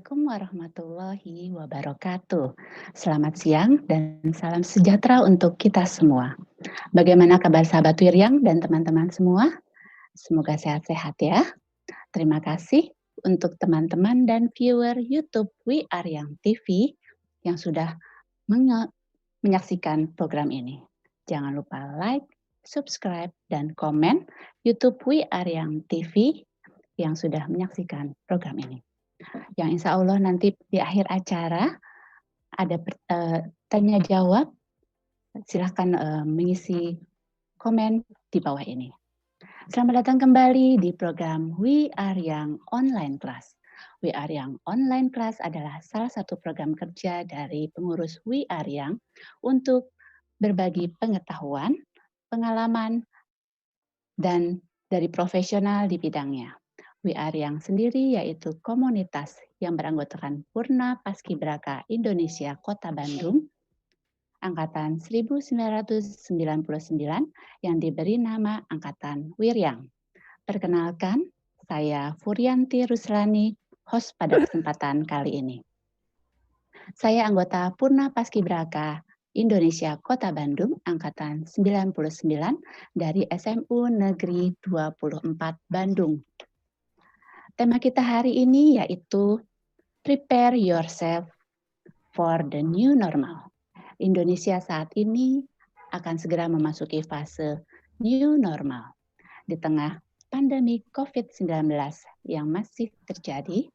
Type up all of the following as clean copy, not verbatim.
Assalamualaikum warahmatullahi wabarakatuh. Selamat siang dan salam sejahtera untuk kita semua. Bagaimana kabar sahabat Wiryang dan teman-teman semua? Semoga sehat-sehat ya. Terima kasih untuk teman-teman dan viewer YouTube We Are Yang TV yang sudah menyaksikan program ini. Jangan lupa like, subscribe, dan komen YouTube We Are Yang TV yang sudah menyaksikan program ini. Yang insya Allah nanti di akhir acara ada tanya jawab, silahkan mengisi komen di bawah ini. Selamat datang kembali di program We Are Yang Online Class. We Are Yang Online Class adalah salah satu program kerja dari pengurus We Are Yang untuk berbagi pengetahuan, pengalaman, dan dari profesional di bidangnya. We Are Yang sendiri yaitu komunitas yang beranggotakan Purna Paskibraka Indonesia Kota Bandung, Angkatan 1999 yang diberi nama Angkatan Wiryang. Perkenalkan, saya Furianti Ruslani, host pada kesempatan kali ini. Saya anggota Purna Paskibraka Indonesia Kota Bandung, Angkatan 99 dari SMU Negeri 24 Bandung. Tema kita hari ini yaitu Prepare Yourself for the New Normal. Indonesia saat ini akan segera memasuki fase New Normal. Di tengah pandemi COVID-19 yang masih terjadi,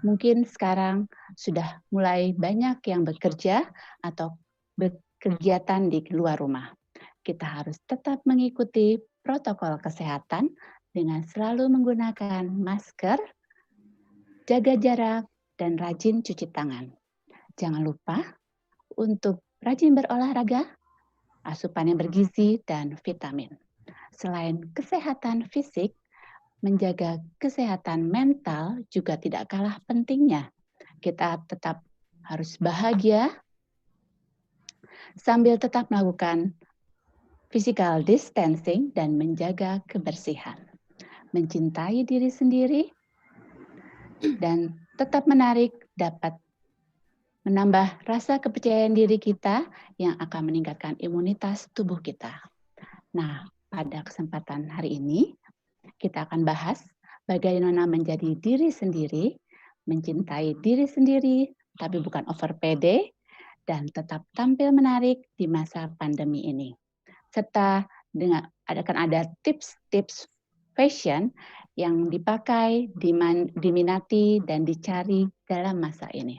mungkin sekarang sudah mulai banyak yang bekerja atau berkegiatan di luar rumah. Kita harus tetap mengikuti protokol kesehatan dengan selalu menggunakan masker, jaga jarak, dan rajin cuci tangan. Jangan lupa untuk rajin berolahraga, asupan yang bergizi, dan vitamin. Selain kesehatan fisik, menjaga kesehatan mental juga tidak kalah pentingnya. Kita tetap harus bahagia sambil tetap melakukan physical distancing dan menjaga kebersihan. Mencintai diri sendiri dan tetap menarik dapat menambah rasa kepercayaan diri kita yang akan meningkatkan imunitas tubuh kita. Nah, pada kesempatan hari ini kita akan bahas bagaimana menjadi diri sendiri, mencintai diri sendiri, tapi bukan over pede, dan tetap tampil menarik di masa pandemi ini. Serta akan ada tips-tips fashion yang dipakai, diminati, dan dicari dalam masa ini.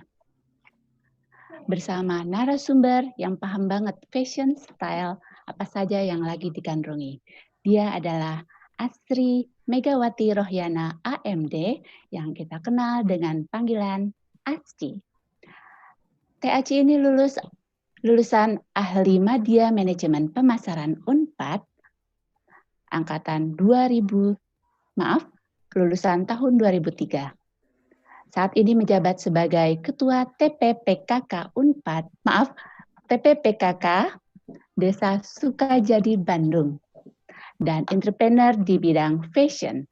Bersama narasumber yang paham banget fashion style apa saja yang lagi digandrungi. Dia adalah Asri Megawati Rohyana AMD yang kita kenal dengan panggilan Aci. Aci ini lulusan Ahli Media Manajemen Pemasaran Unpad angkatan lulusan tahun 2003. Saat ini menjabat sebagai Ketua TPPKK Unpad, TPPKK Desa Sukajadi Bandung, dan entrepreneur di bidang fashion,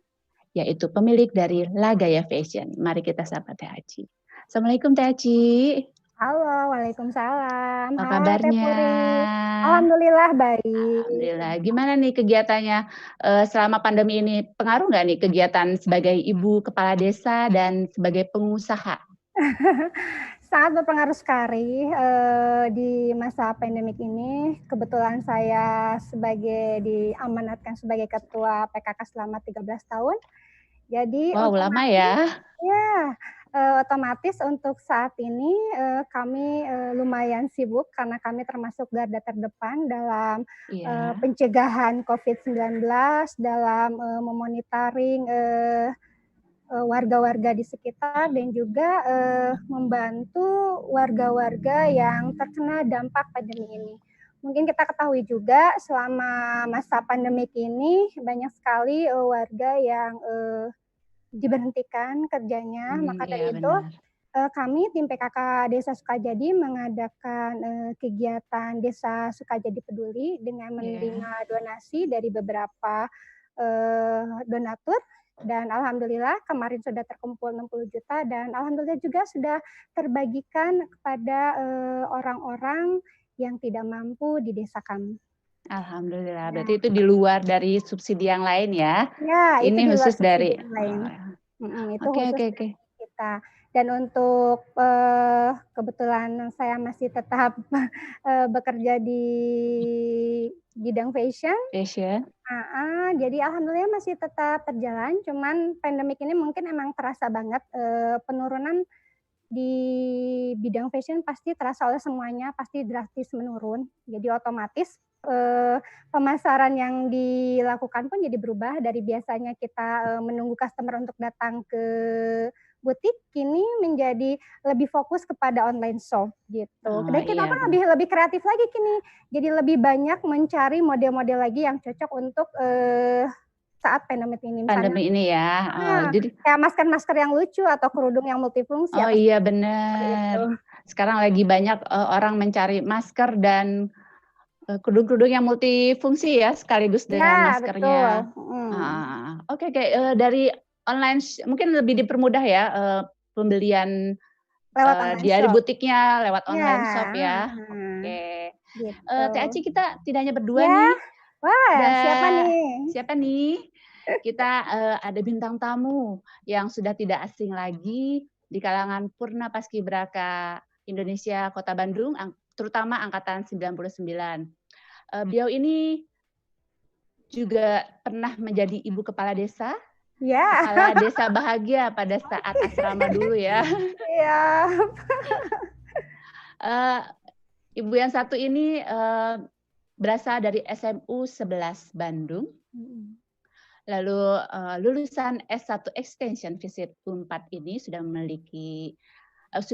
yaitu pemilik dari Lagaya Fashion. Mari kita sapa Teh Aci. Assalamualaikum Teh Aci. Halo, waalaikumsalam. Apa Hai Teh kabarnya? Puri. Alhamdulillah baik. Alhamdulillah. Gimana nih kegiatannya selama pandemi ini? Pengaruh nggak nih kegiatan sebagai ibu kepala desa dan sebagai pengusaha? Sangat berpengaruh sekali di masa pandemik ini. Kebetulan saya diamanatkan sebagai ketua PKK selama 13 tahun. Jadi Wow, lama ya. Ya, otomatis untuk saat ini kami lumayan sibuk karena kami termasuk garda terdepan dalam pencegahan COVID-19, dalam memonitoring warga-warga di sekitar dan juga membantu warga-warga yang terkena dampak pandemi ini. Mungkin kita ketahui juga selama masa pandemik ini banyak sekali warga yang diberhentikan kerjanya. Maka dari itu kami tim PKK Desa Sukajadi mengadakan kegiatan Desa Sukajadi Peduli dengan menerima donasi dari beberapa donatur Dan alhamdulillah kemarin sudah terkumpul 60 juta dan alhamdulillah juga sudah terbagikan kepada orang-orang yang tidak mampu di desa kami. Alhamdulillah, Ya, berarti itu di luar dari subsidi yang lain ya? ya itu Ini di luar khusus dari subsidi yang lain. Itu oke khusus oke oke. dari kita. Dan untuk kebetulan saya masih tetap bekerja di bidang fashion. Fashion. Jadi alhamdulillah masih tetap terjalan, cuman pandemik ini mungkin emang terasa banget penurunan di bidang fashion pasti terasa oleh semuanya, pasti drastis menurun. Jadi otomatis pemasaran yang dilakukan pun jadi berubah dari biasanya kita menunggu customer untuk datang ke butik, kini menjadi lebih fokus kepada online shop gitu. Oh, Dan kita iya pun benar. lebih kreatif lagi kini. Jadi lebih banyak mencari model-model lagi yang cocok untuk saat pandemi ini. Misalnya Pandemi ini ya. Jadi kayak masker-masker yang lucu atau kerudung yang multifungsi oh atau iya seperti itu. benar. Sekarang lagi banyak orang mencari masker dan kerudung-kerudung yang multifungsi ya, sekaligus dengan Ya, maskernya. betul. Oke oke, dari online mungkin lebih dipermudah ya, pembelian, Lewat online dari shop. butiknya lewat Ya, online shop ya. heeh, Oke. gitu. Teh Aci kita tidak hanya berdua Ya, nih, wah ada siapa nih? siapa nih? Kita, ada bintang tamu yang sudah tidak asing lagi di kalangan Purna Paskibraka Indonesia Kota Bandung, terutama angkatan 99. Beliau ini juga pernah menjadi ibu kepala desa Ya. bahagia pada saat asrama dulu ya. Iya. Ibu yang satu ini, berasal dari SMU 11 Bandung. Lalu, lulusan S1 Extension Visip Unpad ini sudah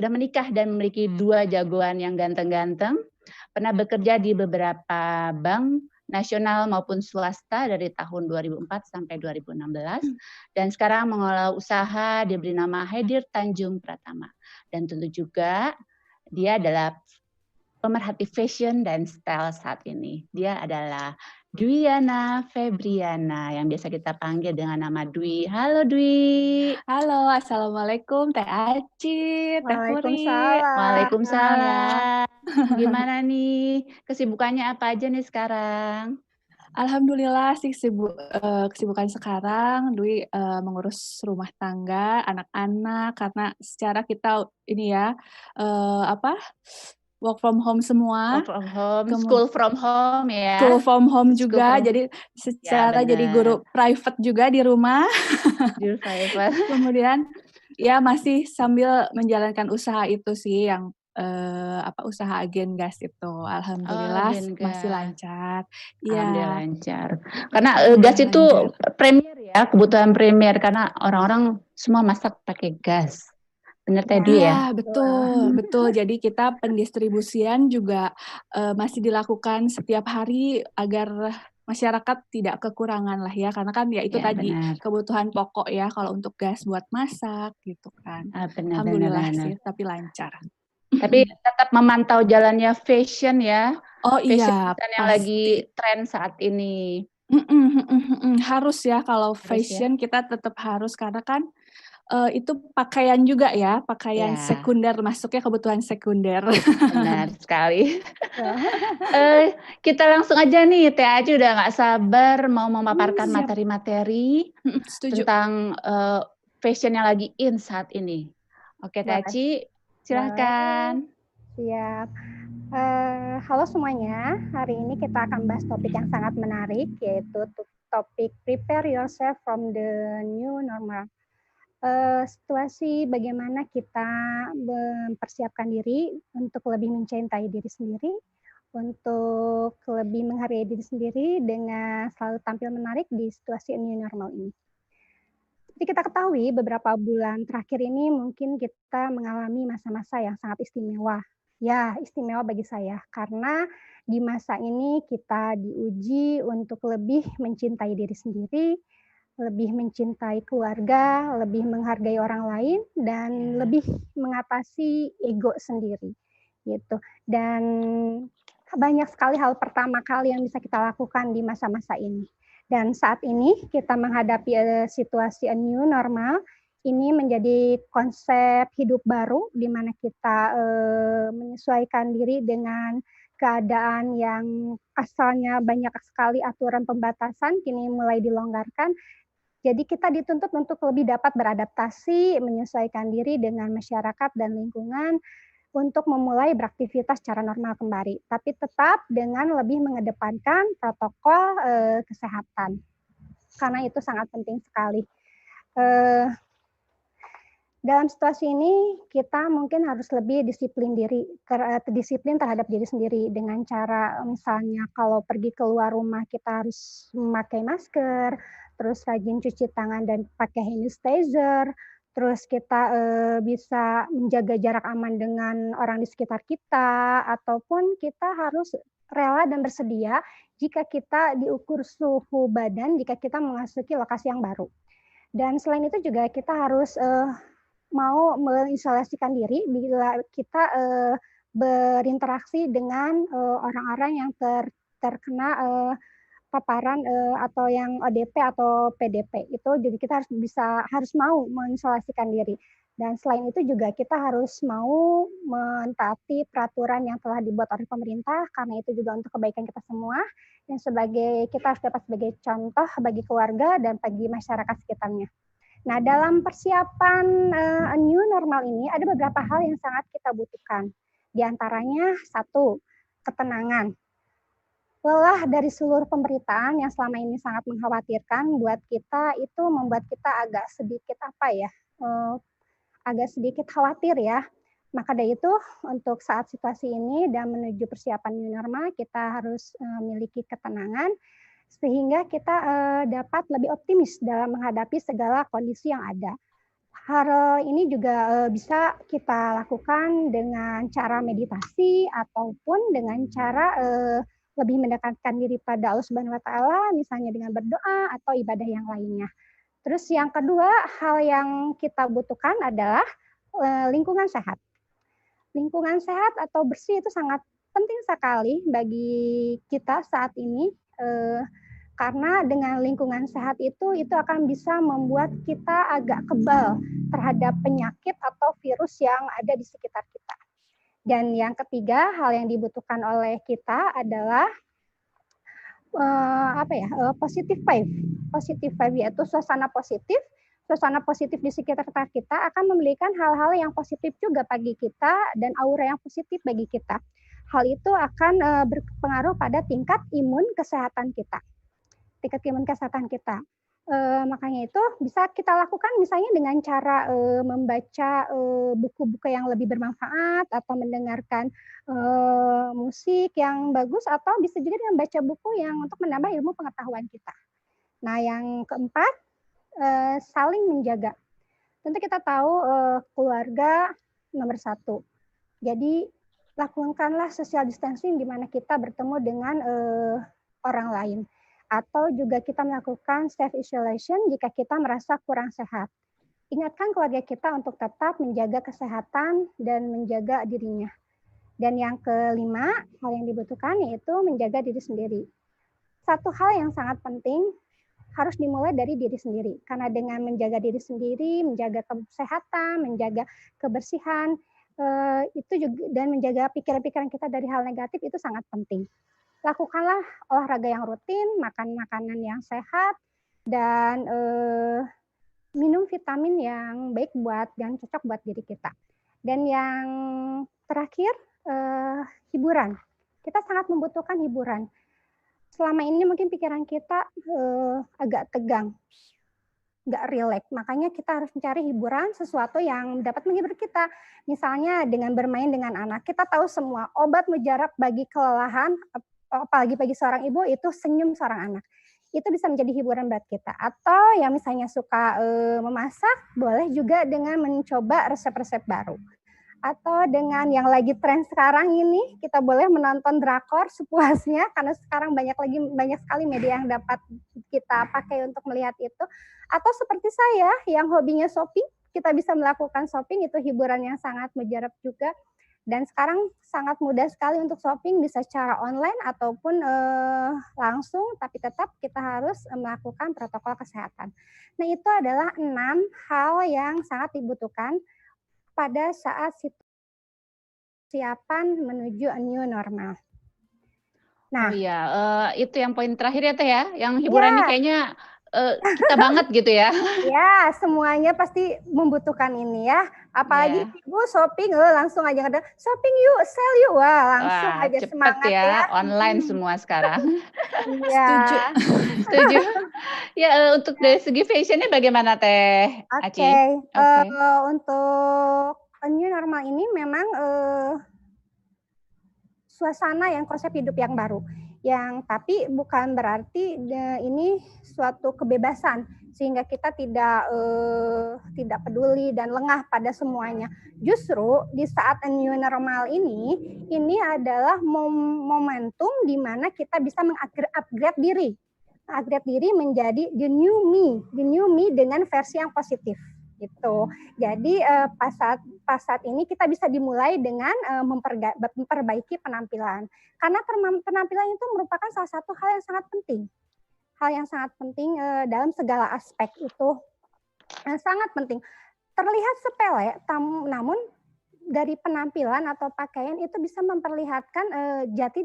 menikah dan memiliki 2 jagoan yang ganteng-ganteng. Pernah bekerja di beberapa bank nasional maupun swasta dari tahun 2004 sampai 2016 dan sekarang mengelola usaha diberi nama Haidir Tanjung Pratama. Dan tentu juga dia adalah pemerhati fashion dan style saat ini. Dia adalah Dwiana Febriana yang biasa kita panggil dengan nama Dwi. Halo Dwi. Halo, assalamualaikum Teh Aci, Teh Puri. Waalaikumsalam. Gimana nih kesibukannya apa aja nih sekarang? Alhamdulillah sih kesibukan sekarang Dwi mengurus rumah tangga, anak-anak karena secara kita ini ya work from home semua. Work from home, school from home ya. School from home juga, jadi secara ya, jadi guru private juga di rumah. Guru private. Kemudian ya masih sambil menjalankan usaha itu sih yang usaha agen gas itu. Alhamdulillah masih lancar. Alhamdulillah lancar. Karena gas itu premier ya, kebutuhan premier karena orang-orang semua masak pakai gas. Benar Teh Dwi ya? Betul. Jadi kita pendistribusian juga masih dilakukan setiap hari agar masyarakat tidak kekurangan lah ya, karena kan ya itu tadi benar. Kebutuhan pokok ya kalau untuk gas buat masak gitu kan. Benar, Alhamdulillah sih, tapi lancar. Tapi tetap memantau jalannya fashion ya. Oh iya, fashion yang lagi tren saat ini. Harus ya kalau fashion kita tetap harus karena kan itu pakaian juga ya, pakaian sekunder, masuknya kebutuhan sekunder. Benar sekali. Kita langsung aja nih, Teh Aci udah nggak sabar mau memaparkan materi-materi tentang fashion yang lagi in saat ini. Oke, Teh Aci, silakan. Siap. Halo semuanya, hari ini kita akan bahas topik yang sangat menarik, yaitu topik prepare yourself from the new normal. Situasi bagaimana kita mempersiapkan diri untuk lebih mencintai diri sendiri, untuk lebih menghargai diri sendiri dengan selalu tampil menarik di situasi new normal ini. Seperti kita ketahui, beberapa bulan terakhir ini mungkin kita mengalami masa-masa yang sangat istimewa. Ya, istimewa bagi saya, karena di masa ini kita diuji untuk lebih mencintai diri sendiri, lebih mencintai keluarga, lebih menghargai orang lain, dan lebih mengatasi ego sendiri, gitu. Dan banyak sekali hal pertama kali yang bisa kita lakukan di masa-masa ini. Dan saat ini kita menghadapi situasi new normal, ini menjadi konsep hidup baru di mana kita menyesuaikan diri dengan keadaan yang asalnya banyak sekali aturan pembatasan, kini mulai dilonggarkan. Jadi kita dituntut untuk lebih dapat beradaptasi, menyesuaikan diri dengan masyarakat dan lingkungan untuk memulai beraktivitas secara normal kembali, tapi tetap dengan lebih mengedepankan protokol kesehatan, karena itu sangat penting sekali. Dalam situasi ini kita mungkin harus lebih disiplin terhadap diri sendiri dengan cara misalnya kalau pergi keluar rumah kita harus memakai masker, terus rajin cuci tangan dan pakai hand sanitizer, terus kita bisa menjaga jarak aman dengan orang di sekitar kita, ataupun kita harus rela dan bersedia jika kita diukur suhu badan jika kita memasuki lokasi yang baru. Dan selain itu juga kita harus mau mengisolasikan diri bila kita berinteraksi dengan orang-orang yang terkena paparan atau yang ODP atau PDP itu, jadi kita harus mau mengisolasikan diri. Dan selain itu juga kita harus mau mentaati peraturan yang telah dibuat oleh pemerintah, karena itu juga untuk kebaikan kita semua dan kita harus dapat sebagai contoh bagi keluarga dan bagi masyarakat sekitarnya. Nah, dalam persiapan new normal ini ada beberapa hal yang sangat kita butuhkan. Di antaranya satu, ketenangan. Lelah dari seluruh pemberitaan yang selama ini sangat mengkhawatirkan buat kita itu membuat kita agak sedikit khawatir ya. Maka dari itu untuk saat situasi ini dan menuju persiapan new normal kita harus memiliki ketenangan sehingga kita dapat lebih optimis dalam menghadapi segala kondisi yang ada. Hal ini juga bisa kita lakukan dengan cara meditasi ataupun dengan cara lebih mendekatkan diri pada Allah Subhanahu wa taala, misalnya dengan berdoa atau ibadah yang lainnya. Terus yang kedua, hal yang kita butuhkan adalah lingkungan sehat. Lingkungan sehat atau bersih itu sangat penting sekali bagi kita saat ini. Karena dengan lingkungan sehat itu akan bisa membuat kita agak kebal terhadap penyakit atau virus yang ada di sekitar kita. Dan yang ketiga, hal yang dibutuhkan oleh kita adalah positive vibe. Positive vibe yaitu suasana positif. Suasana positif di sekitar kita akan memberikan hal-hal yang positif juga bagi kita dan aura yang positif bagi kita. Hal itu akan berpengaruh pada tingkat imun kesehatan kita. Makanya itu bisa kita lakukan misalnya dengan cara membaca buku-buku yang lebih bermanfaat atau mendengarkan musik yang bagus atau bisa juga dengan baca buku yang untuk menambah ilmu pengetahuan kita. Nah, yang keempat, saling menjaga. Tentu kita tahu keluarga nomor satu. Jadi lakukanlah social distancing di mana kita bertemu dengan orang lain. Atau juga kita melakukan self isolation jika kita merasa kurang sehat. Ingatkan keluarga kita untuk tetap menjaga kesehatan dan menjaga dirinya. Dan yang kelima, hal yang dibutuhkan yaitu menjaga diri sendiri. Satu hal yang sangat penting harus dimulai dari diri sendiri. Karena dengan menjaga diri sendiri, menjaga kesehatan, menjaga kebersihan, itu juga dan menjaga pikiran-pikiran kita dari hal negatif itu sangat penting. Lakukanlah olahraga yang rutin, makan makanan yang sehat, dan minum vitamin yang baik dan cocok buat diri kita. Dan yang terakhir, hiburan. Kita sangat membutuhkan hiburan. Selama ini mungkin pikiran kita agak tegang, nggak rileks. Makanya kita harus mencari hiburan, sesuatu yang dapat menghibur kita. Misalnya dengan bermain dengan anak. Kita tahu semua obat mujarab bagi kelelahan, apalagi bagi seorang ibu itu senyum seorang anak. Itu bisa menjadi hiburan buat kita. Atau yang misalnya suka memasak, boleh juga dengan mencoba resep-resep baru. Atau dengan yang lagi tren sekarang ini, kita boleh menonton drakor sepuasnya, karena sekarang banyak sekali media yang dapat kita pakai untuk melihat itu. Atau seperti saya yang hobinya shopping, kita bisa melakukan shopping, itu hiburan yang sangat mujarab juga. Dan sekarang sangat mudah sekali untuk shopping, bisa secara online ataupun langsung, tapi tetap kita harus melakukan protokol kesehatan. Nah, itu adalah 6 hal yang sangat dibutuhkan pada saat siapan menuju new normal. Oh Nah, iya, itu yang poin terakhir ya Teh ya, yang hiburan ini ya, kayaknya kita banget gitu ya. ya semuanya pasti membutuhkan ini ya. Apalagi Ya, ibu shopping, langsung aja ada shopping yuk, sell yuk, wah langsung wah aja cepet semangat ya. ya, online semua sekarang. Iya, Setuju. Setuju. Ya, untuk dari segi fashionnya bagaimana Teh oke. Aci? Oke. Untuk new normal ini memang suasana yang konsep hidup yang baru. Yang tapi bukan berarti ini suatu kebebasan sehingga kita tidak peduli dan lengah pada semuanya. Justru di saat new normal ini adalah momentum di mana kita bisa mengupgrade diri. Upgrade diri menjadi the new me dengan versi yang positif gitu. Jadi pas saat ini kita bisa dimulai dengan memperbaiki penampilan. Karena penampilan itu merupakan salah satu hal yang sangat penting. Hal yang sangat penting dalam segala aspek itu sangat penting. Terlihat sepele, namun dari penampilan atau pakaian itu bisa memperlihatkan jati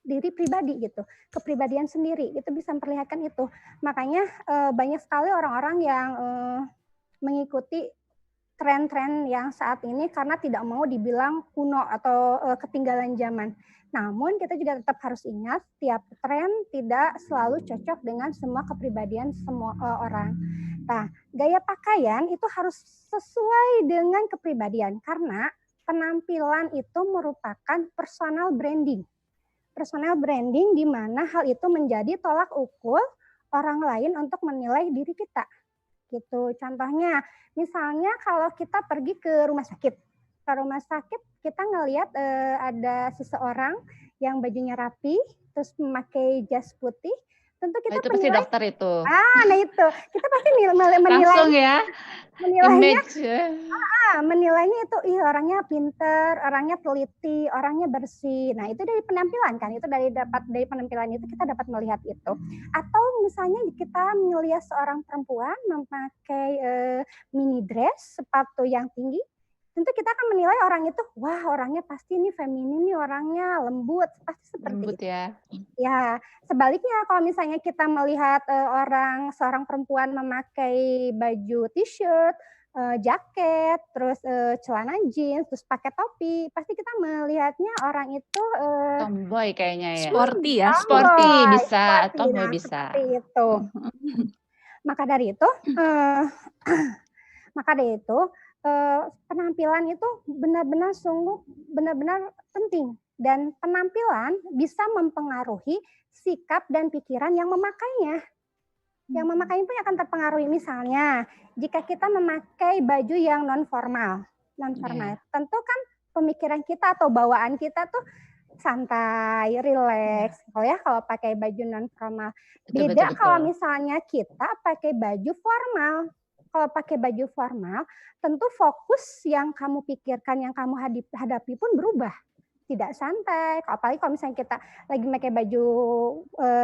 diri pribadi gitu, kepribadian sendiri itu bisa memperlihatkan itu. Makanya banyak sekali orang-orang yang mengikuti tren-tren yang saat ini karena tidak mau dibilang kuno atau ketinggalan zaman. Namun kita juga tetap harus ingat tiap tren tidak selalu cocok dengan semua kepribadian semua orang. Nah, gaya pakaian itu harus sesuai dengan kepribadian karena penampilan itu merupakan personal branding. Personal branding di mana hal itu menjadi tolak ukur orang lain untuk menilai diri kita. Gitu. Contohnya, misalnya kalau kita pergi ke rumah sakit kita ngelihat ada seseorang yang bajunya rapi, terus memakai jas putih, tentu Oh, kita itu pasti menilai, dokter itu. nah itu, kita pasti Langsung ya, menilainya image ya. menilainya itu orangnya pinter, orangnya teliti, orangnya bersih. Nah, itu dari penampilan kan, itu dari penampilan itu kita dapat melihat itu. Atau misalnya kita melihat seorang perempuan memakai mini dress, sepatu yang tinggi, tentu kita akan menilai orang itu, wah orangnya pasti ini feminin nih, orangnya lembut, pasti seperti Lembut itu. ya. Ya, sebaliknya kalau misalnya kita melihat seorang perempuan memakai baju t-shirt, jaket, terus celana jeans, terus pakai topi, pasti kita melihatnya orang itu Tomboy kayaknya ya. Sporty ya, Sporty sporty. bisa, sporty. tomboy Nah, bisa. seperti itu. Maka dari itu, penampilan itu benar-benar penting dan penampilan bisa mempengaruhi sikap dan pikiran yang memakainya. Yang memakai pun akan terpengaruhi. Misalnya, jika kita memakai baju yang non formal, tentu kan pemikiran kita atau bawaan kita tuh santai, rileks. Kalau pakai baju non formal. Beda kalau misalnya kita pakai baju formal. Kalau pakai baju formal, tentu fokus yang kamu pikirkan, yang kamu hadapi pun berubah. Tidak santai. Apalagi kalau misalnya kita lagi pakai baju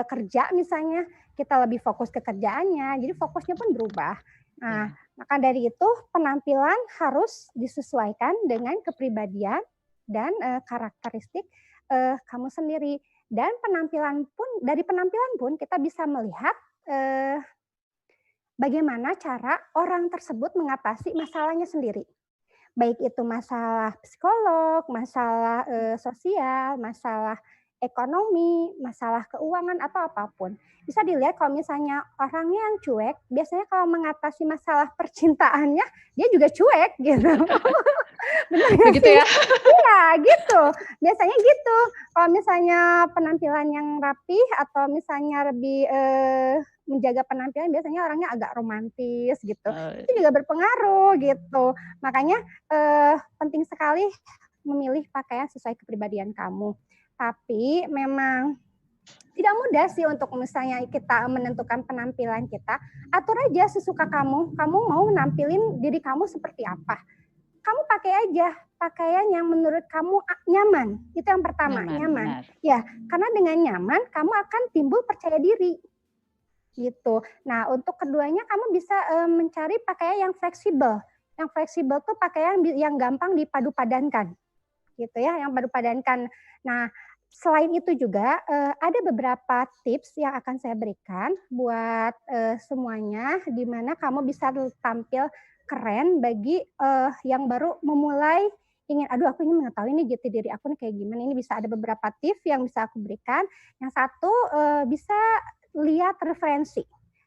kerja misalnya, kita lebih fokus ke kerjaannya. Jadi fokusnya pun berubah. Nah, maka dari itu penampilan harus disesuaikan dengan kepribadian dan karakteristik kamu sendiri. Dan dari penampilan pun kita bisa melihat bagaimana cara orang tersebut mengatasi masalahnya sendiri. Baik itu masalah psikolog, masalah sosial, masalah ekonomi, masalah keuangan, atau apapun. Bisa dilihat kalau misalnya orangnya yang cuek, biasanya kalau mengatasi masalah percintaannya, dia juga cuek gitu. Benar nggak begitu sih? Ya? Iya, gitu. Biasanya gitu. Kalau misalnya penampilan yang rapi atau misalnya lebih menjaga penampilan, biasanya orangnya agak romantis gitu. Itu juga berpengaruh gitu. Makanya penting sekali memilih pakaian sesuai kepribadian kamu. Tapi memang tidak mudah sih untuk misalnya kita menentukan penampilan kita. Atur aja sesuka kamu. Kamu mau nampilin diri kamu seperti apa. kamu pakai aja pakaian yang menurut kamu nyaman. Itu yang pertama, nyaman. Ya, karena dengan nyaman kamu akan timbul percaya diri. Gitu. Nah, untuk keduanya kamu bisa mencari pakaian yang fleksibel. Yang fleksibel tuh pakaian yang gampang dipadu-padankan. Gitu ya, yang padu-padankan. Nah, selain itu juga ada beberapa tips yang akan saya berikan buat semuanya, di mana kamu bisa tampil keren bagi yang baru memulai aduh aku ingin mengetahui nih jati diri aku nih kayak gimana. Ini bisa ada beberapa tips yang bisa aku berikan. Yang satu bisa lihat referensi.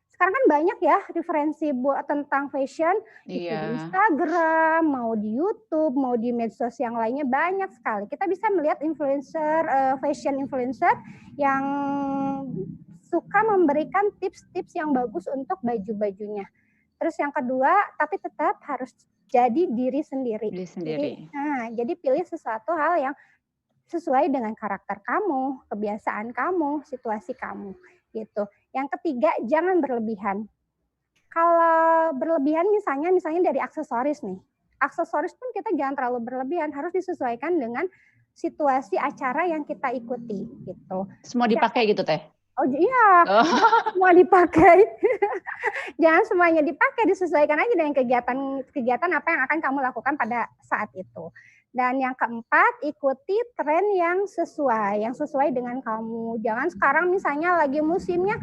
Sekarang kan banyak ya referensi buat tentang fashion, itu di Instagram, mau di YouTube, mau di medsos yang lainnya banyak sekali. Kita bisa melihat influencer, fashion influencer yang suka memberikan tips-tips yang bagus untuk baju-bajunya. Terus yang kedua, tapi tetap harus jadi diri sendiri. Jadi pilih sesuatu hal yang sesuai dengan karakter kamu, kebiasaan kamu, situasi kamu, gitu. Yang ketiga, jangan berlebihan. Kalau berlebihan misalnya dari aksesoris nih. Aksesoris pun kita jangan terlalu berlebihan, harus disesuaikan dengan situasi acara yang kita ikuti, gitu. Semua dipakai gitu, Teh? Oh iya, semua dipakai. Jangan semuanya dipakai, disesuaikan aja dengan kegiatan apa yang akan kamu lakukan pada saat itu. Dan yang keempat, ikuti tren yang sesuai dengan kamu. Jangan sekarang misalnya lagi musimnya,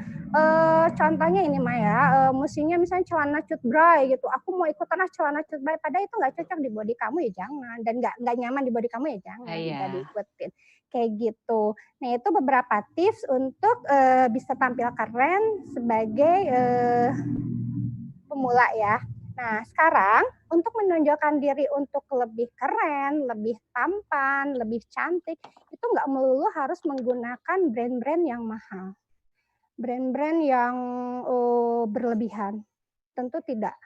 contohnya ini Maya, musimnya misalnya celana cutbray gitu. Aku mau ikutan celana cutbray, padahal itu nggak cocok di body kamu ya jangan, dan nggak nyaman di body kamu ya jangan, nggak diikutin. Kayak gitu. Nah itu beberapa tips untuk bisa tampil keren sebagai pemula ya. Nah, sekarang untuk menonjolkan diri untuk lebih keren, lebih tampan, lebih cantik, itu nggak melulu harus menggunakan brand-brand yang mahal. Brand-brand yang berlebihan. Tentu tidak.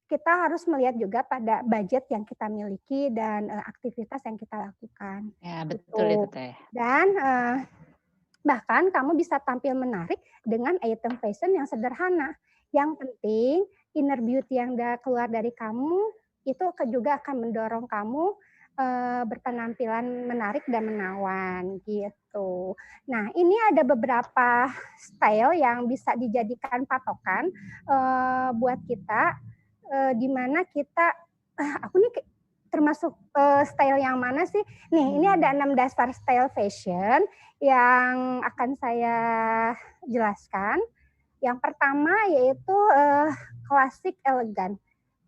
Kita harus melihat juga pada budget yang kita miliki dan aktivitas yang kita lakukan. Ya, betul itu, Teh. Dan bahkan kamu bisa tampil menarik dengan item fashion yang sederhana. Yang penting inner beauty yang keluar dari kamu itu juga akan mendorong kamu berpenampilan menarik dan menawan gitu. Nah, ini ada beberapa style yang bisa dijadikan patokan buat kita, di mana kita aku nih termasuk style yang mana sih? Nih, ini ada 6 dasar style fashion yang akan saya jelaskan. Yang pertama yaitu klasik elegan.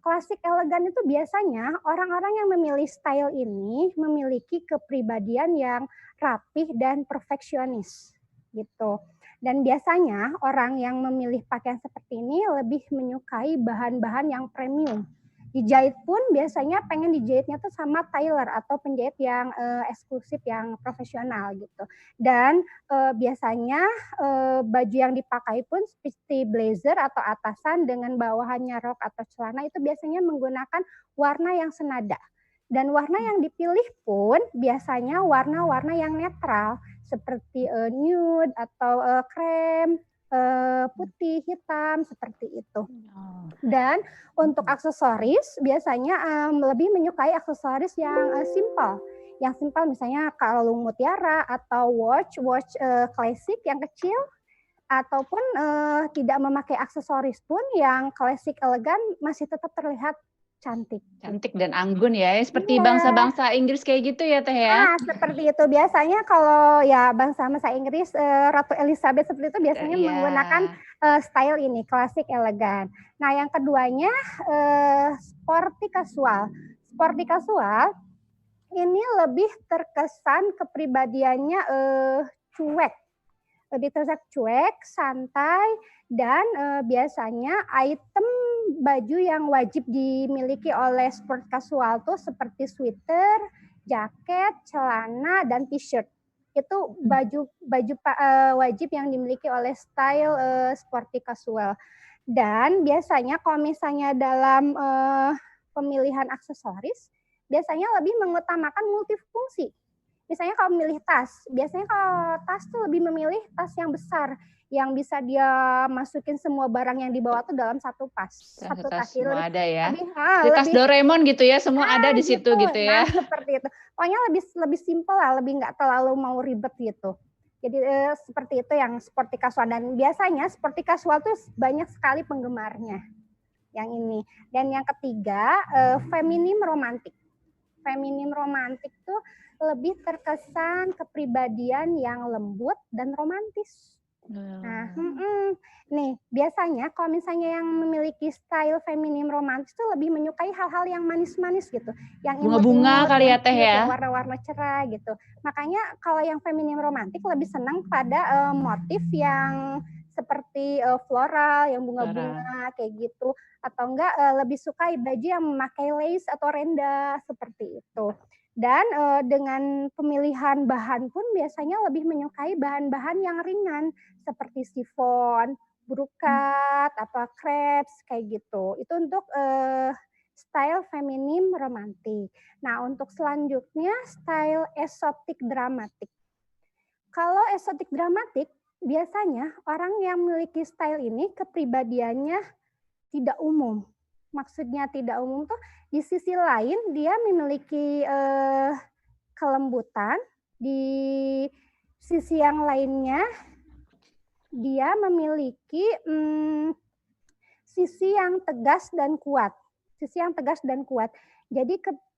Klasik elegan itu biasanya orang-orang yang memilih style ini memiliki kepribadian yang rapih dan perfeksionis gitu. Dan biasanya orang yang memilih pakaian seperti ini lebih menyukai bahan-bahan yang premium. Dijahit pun biasanya pengen dijahitnya tuh sama tailor atau penjahit yang eksklusif, yang profesional gitu. Dan biasanya baju yang dipakai pun seperti blazer atau atasan dengan bawahannya rok atau celana itu biasanya menggunakan warna yang senada. Dan warna yang dipilih pun biasanya warna-warna yang netral seperti nude atau krem, putih, hitam, seperti itu. Dan untuk aksesoris biasanya lebih menyukai aksesoris yang simple. Yang simple misalnya kalung mutiara atau watch klasik yang kecil, ataupun tidak memakai aksesoris pun yang klasik elegan masih tetap terlihat cantik. Cantik dan anggun ya, seperti bangsa-bangsa Inggris kayak gitu ya Teh ya? Nah, seperti itu. Biasanya kalau ya bangsa Inggris, Ratu Elizabeth seperti itu biasanya menggunakan style ini, klasik elegan. Nah, yang keduanya sporty casual. Sporty casual ini lebih terkesan kepribadiannya cuek. Lebih terkesan cuek, santai, dan biasanya item baju yang wajib dimiliki oleh sport casual tuh seperti sweater, jaket, celana, dan t-shirt. Itu baju wajib yang dimiliki oleh style sporty casual. Dan biasanya kalau misalnya dalam pemilihan aksesoris, biasanya lebih mengutamakan multifungsi. Misalnya kalau memilih tas, biasanya kalau tas tuh lebih memilih tas yang besar, yang bisa dia masukin semua barang yang dibawa tuh dalam satu Satu tas tas. Jadi semua ada ya. lebih, Di tas lebih Doraemon gitu ya, semua ada di situ gitu Nah, ya. seperti itu. Pokoknya lebih simpel lah, lebih nggak terlalu mau ribet gitu. Jadi seperti itu yang sporty casual, dan biasanya sporty casual tuh banyak sekali penggemarnya. Yang ini. Dan yang ketiga, feminim romantik. Feminim romantik tuh lebih terkesan kepribadian yang lembut dan romantis. Nah, nih biasanya kalau misalnya yang memiliki style feminim romantis tuh lebih menyukai hal-hal yang manis-manis gitu, yang Bunga-bunga imut-imut, kali ya yang Teh cute, ya. yang warna-warna cerah gitu. Makanya kalau yang feminim romantik lebih senang pada motif yang seperti floral, yang bunga-bunga kayak gitu, atau enggak lebih suka baju yang memakai lace atau renda seperti itu. Dan dengan pemilihan bahan pun biasanya lebih menyukai bahan-bahan yang ringan seperti chiffon, brokat, apa crepes kayak gitu. Itu untuk style feminim romantik. Nah, untuk selanjutnya style esotik dramatik. Kalau esotik dramatik biasanya orang yang memiliki style ini kepribadiannya tidak umum. Maksudnya tidak umum tuh di sisi lain dia memiliki kelembutan, di sisi yang lainnya dia memiliki sisi yang tegas dan kuat. Sisi yang tegas dan kuat.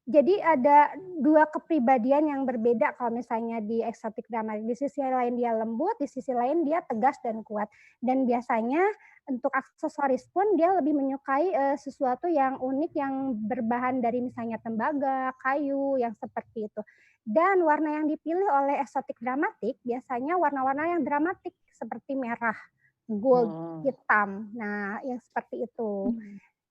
Jadi ada dua kepribadian yang berbeda kalau misalnya di eksotik dramatik. Di sisi lain dia lembut, di sisi lain dia tegas dan kuat. Dan biasanya untuk aksesoris pun dia lebih menyukai sesuatu yang unik yang berbahan dari misalnya tembaga, kayu, yang seperti itu. Dan warna yang dipilih oleh eksotik dramatik biasanya warna-warna yang dramatik seperti merah, gold, hitam. Nah, yang seperti itu.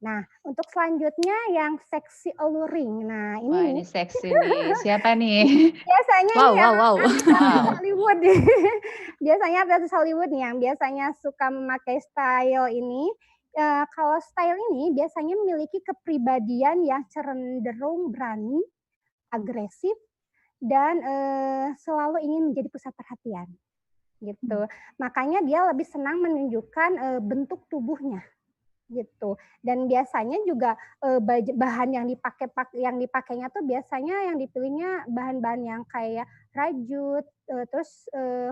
Nah, untuk selanjutnya yang seksi alluring. Nah, ini Wah, nih. ini seksi nih. Siapa nih? Biasanya Wow, ini wow, wow. artis Hollywood. Biasanya artis Hollywood nih yang biasanya suka memakai style ini. Kalau style ini biasanya memiliki kepribadian yang cenderung berani, agresif, dan selalu ingin menjadi pusat perhatian. Gitu. Makanya dia lebih senang menunjukkan bentuk tubuhnya. Gitu. Dan biasanya juga bahan yang dipakainya tuh biasanya yang dipilihnya bahan-bahan yang kayak rajut, terus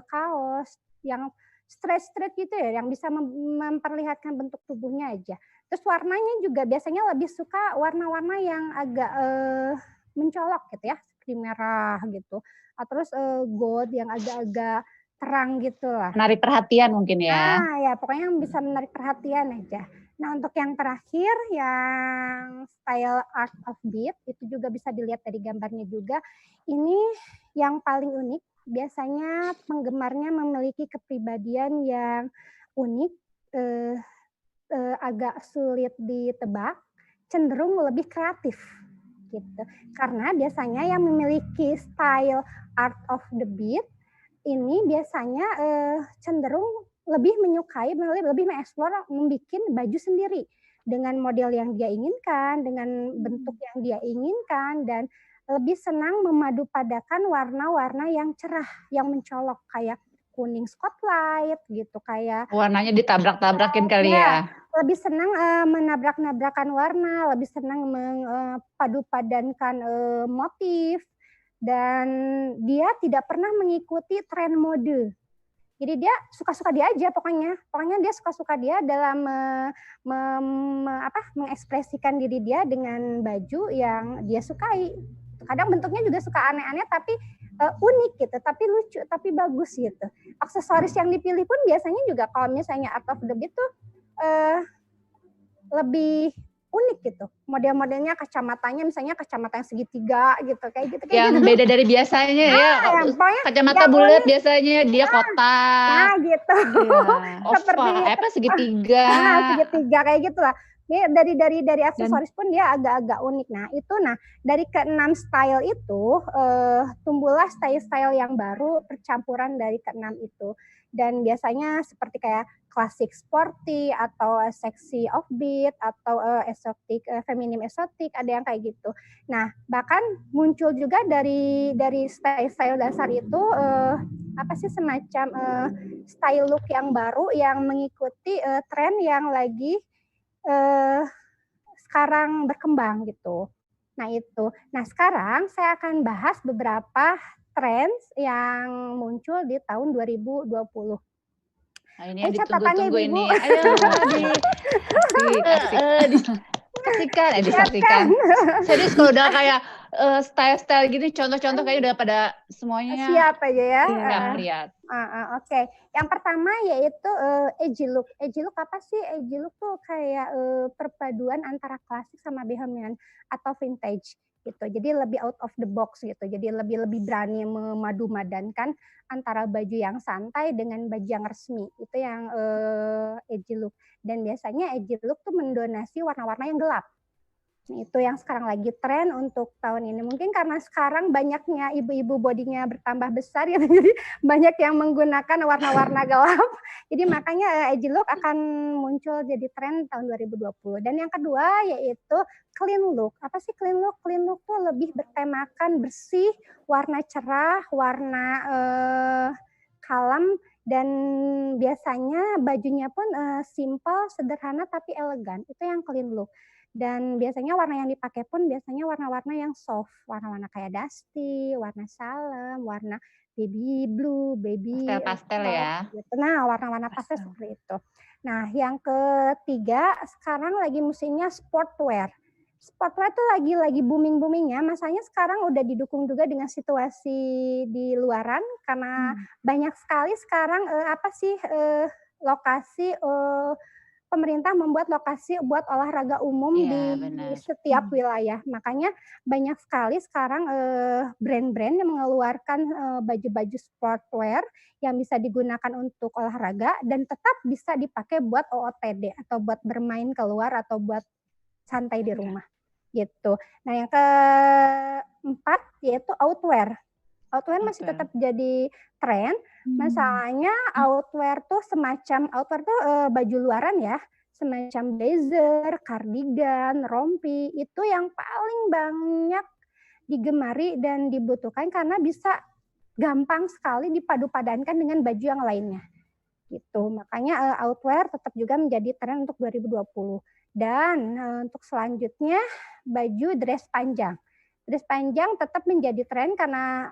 kaos yang straight gitu ya, yang bisa memperlihatkan bentuk tubuhnya aja. Terus warnanya juga biasanya lebih suka warna-warna yang agak mencolok gitu ya, seperti merah gitu. Terus gold yang agak-agak terang gitu lah. Menarik perhatian mungkin ya. Nah, ya pokoknya yang bisa menarik perhatian aja. Nah, untuk yang terakhir, yang style art of beat, itu juga bisa dilihat dari gambarnya juga. Ini yang paling unik, biasanya penggemarnya memiliki kepribadian yang unik, agak sulit ditebak, cenderung lebih kreatif. Gitu. Karena biasanya yang memiliki style art of the beat, ini biasanya cenderung lebih menyukai, lebih mengeksplor, membuat baju sendiri dengan model yang dia inginkan, dengan bentuk yang dia inginkan, dan lebih senang memadupadakan warna-warna yang cerah, yang mencolok kayak kuning spotlight gitu, kayak warnanya ditabrak-tabrakin kali ya. Lebih senang menabrak-nabrakan warna, lebih senang mempadu-padankan motif, dan dia tidak pernah mengikuti tren mode. Jadi dia suka-suka dia aja pokoknya dia suka-suka dia dalam mengekspresikan diri dia dengan baju yang dia sukai. Kadang bentuknya juga suka aneh-aneh tapi unik gitu, tapi lucu, tapi bagus gitu. Aksesoris yang dipilih pun biasanya juga kalau misalnya art of the beat tuh lebih unik gitu. Model-modelnya kacamatanya misalnya kacamata yang segitiga gitu, kayak gitu. Yang beda dari biasanya ya. Kacamata bulat biasanya dia kotak. Nah, gitu. Ya. Seperti apa segitiga. Segitiga kayak gitu lah. Ini dari aksesoris pun dia agak-agak unik. Nah, dari ke-6 style itu tumbuhlah style-style yang baru percampuran dari ke-6 itu. dan biasanya seperti kayak klasik sporty atau sexy offbeat atau eksotik, feminim eksotik, ada yang kayak gitu. Nah, bahkan muncul juga dari style-style dasar itu apa sih semacam style look yang baru yang mengikuti tren yang lagi sekarang berkembang gitu. Nah itu. Nah sekarang saya akan bahas beberapa tren yang muncul di tahun 2020. Nah, ini yang Catatannya ditunggu-tunggu Ibu-Ibu. ini. Ayo disaksikan, disaksikan. Serius kalau udah kayak style-style gini, contoh-contoh kayaknya udah pada semuanya Siap aja ya. siap lihat. Oke. Yang pertama yaitu edgy look. Edgy look apa sih? Edgy look tuh kayak perpaduan antara klasik sama bohemian atau vintage gitu. Jadi lebih out of the box gitu. Jadi lebih berani memadu-madankan antara baju yang santai dengan baju yang resmi. Itu yang edgy look. Dan biasanya edgy look tuh mendonasi warna-warna yang gelap. Itu yang sekarang lagi tren untuk tahun ini. Mungkin karena sekarang banyaknya ibu-ibu bodinya bertambah besar ya, jadi banyak yang menggunakan warna-warna gelap. Jadi makanya edgy look akan muncul jadi tren tahun 2020. Dan yang kedua yaitu clean look. Apa sih clean look? Clean look tuh lebih bertemakan bersih, warna cerah, warna kalem, dan biasanya bajunya pun simple, sederhana tapi elegan. Itu yang clean look. Dan biasanya warna yang dipakai pun biasanya warna-warna yang soft, warna-warna kayak dusty, warna salem, warna baby blue, baby Pastel-pastel ya. gitu. Nah, warna-warna pastel seperti itu. Nah, yang ketiga sekarang lagi musimnya sportwear. Sportwear tuh lagi booming-boomingnya. Masanya sekarang udah didukung juga dengan situasi di luaran karena banyak sekali sekarang lokasi pemerintah membuat lokasi buat olahraga umum di setiap wilayah. Makanya banyak sekali sekarang brand-brand yang mengeluarkan baju-baju sportwear yang bisa digunakan untuk olahraga dan tetap bisa dipakai buat OOTD atau buat bermain keluar atau buat santai di rumah gitu. Nah yang keempat yaitu outwear. Outwear masih tetap jadi tren. Masalahnya outwear tuh baju luaran ya, semacam blazer, cardigan, rompi, itu yang paling banyak digemari dan dibutuhkan karena bisa gampang sekali dipadu-padankan dengan baju yang lainnya. Gitu. Makanya outwear tetap juga menjadi tren untuk 2020. Dan untuk selanjutnya baju dress panjang. Dress panjang tetap menjadi tren karena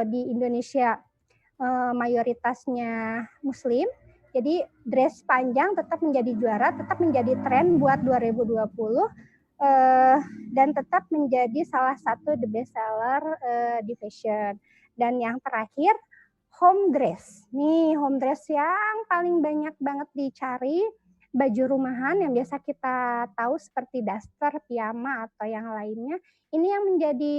di Indonesia mayoritasnya Muslim. Jadi dress panjang tetap menjadi juara, tetap menjadi tren buat 2020 dan tetap menjadi salah satu the best seller di fashion. Dan yang terakhir home dress. Nih home dress yang paling banyak banget dicari, baju rumahan yang biasa kita tahu seperti daster, piyama atau yang lainnya. Ini yang menjadi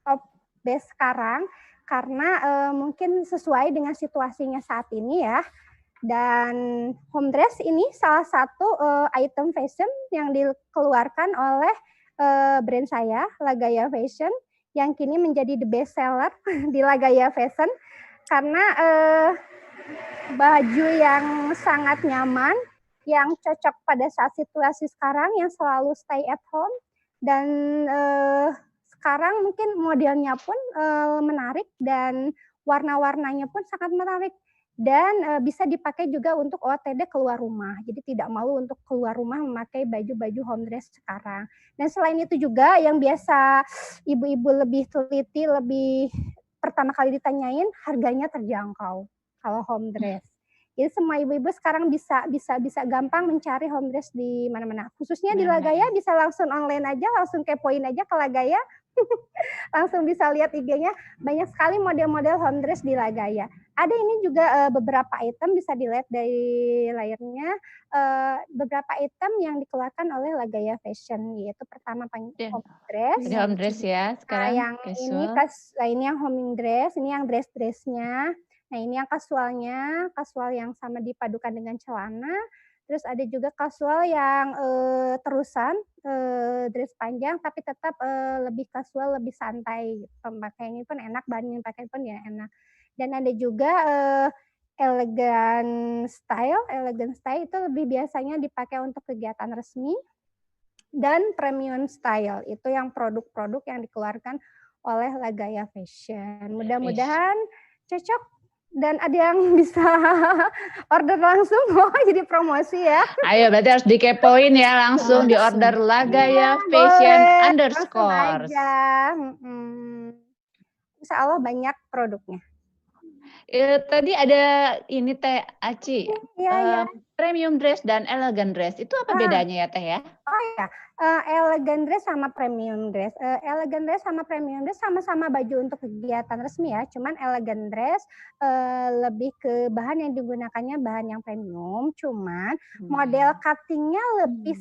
top best sekarang karena mungkin sesuai dengan situasinya saat ini ya. Dan home dress ini salah satu item fashion yang dikeluarkan oleh brand saya, Lagaya Fashion, yang kini menjadi the best seller di Lagaya Fashion karena baju yang sangat nyaman, yang cocok pada saat situasi sekarang yang selalu stay at home, dan sekarang mungkin modelnya pun menarik dan warna-warnanya pun sangat menarik dan bisa dipakai juga untuk OOTD keluar rumah. Jadi tidak malu untuk keluar rumah memakai baju-baju home dress sekarang. Dan selain itu juga yang biasa ibu-ibu lebih teliti, lebih pertama kali ditanyain harganya terjangkau kalau home dress. Jadi semua ibu-ibu sekarang bisa gampang mencari home dress di mana-mana. Khususnya di Lagaya bisa langsung online aja, langsung kepoin aja ke Lagaya. Langsung bisa lihat IG-nya, banyak sekali model-model home dress di Lagaya. Ada ini juga beberapa item bisa dilihat dari layarnya, beberapa item yang dikeluarkan oleh Lagaya Fashion, yaitu pertama home dress. Ada home dress ya sekarang. Yang ini yang home dress, ini yang dress-dressnya. Nah ini yang kasualnya, kasual yang sama dipadukan dengan celana. Terus ada juga kasual yang terusan, dress panjang tapi tetap lebih kasual, lebih santai. Pemakaiannya pun enak, bahan yang pakai pun ya enak. Dan ada juga Elegant style itu lebih biasanya dipakai untuk kegiatan resmi, dan premium style itu yang produk-produk yang dikeluarkan oleh Lagaya Fashion. Mudah-mudahan cocok dan ada yang bisa order langsung. Jadi promosi ya. Ayo, berarti harus dikepoin ya, langsung di order Lagaya Fashion Langsung _ aja. Insya Allah banyak produknya. Tadi ada ini Teh Aci, Iya. premium dress dan elegant dress itu apa bedanya ya Teh ya? Oh ya, elegant dress sama premium dress. Elegant dress sama premium dress sama-sama baju untuk kegiatan resmi ya. Cuman elegant dress lebih ke bahan yang digunakannya bahan yang premium. Cuman model cuttingnya lebih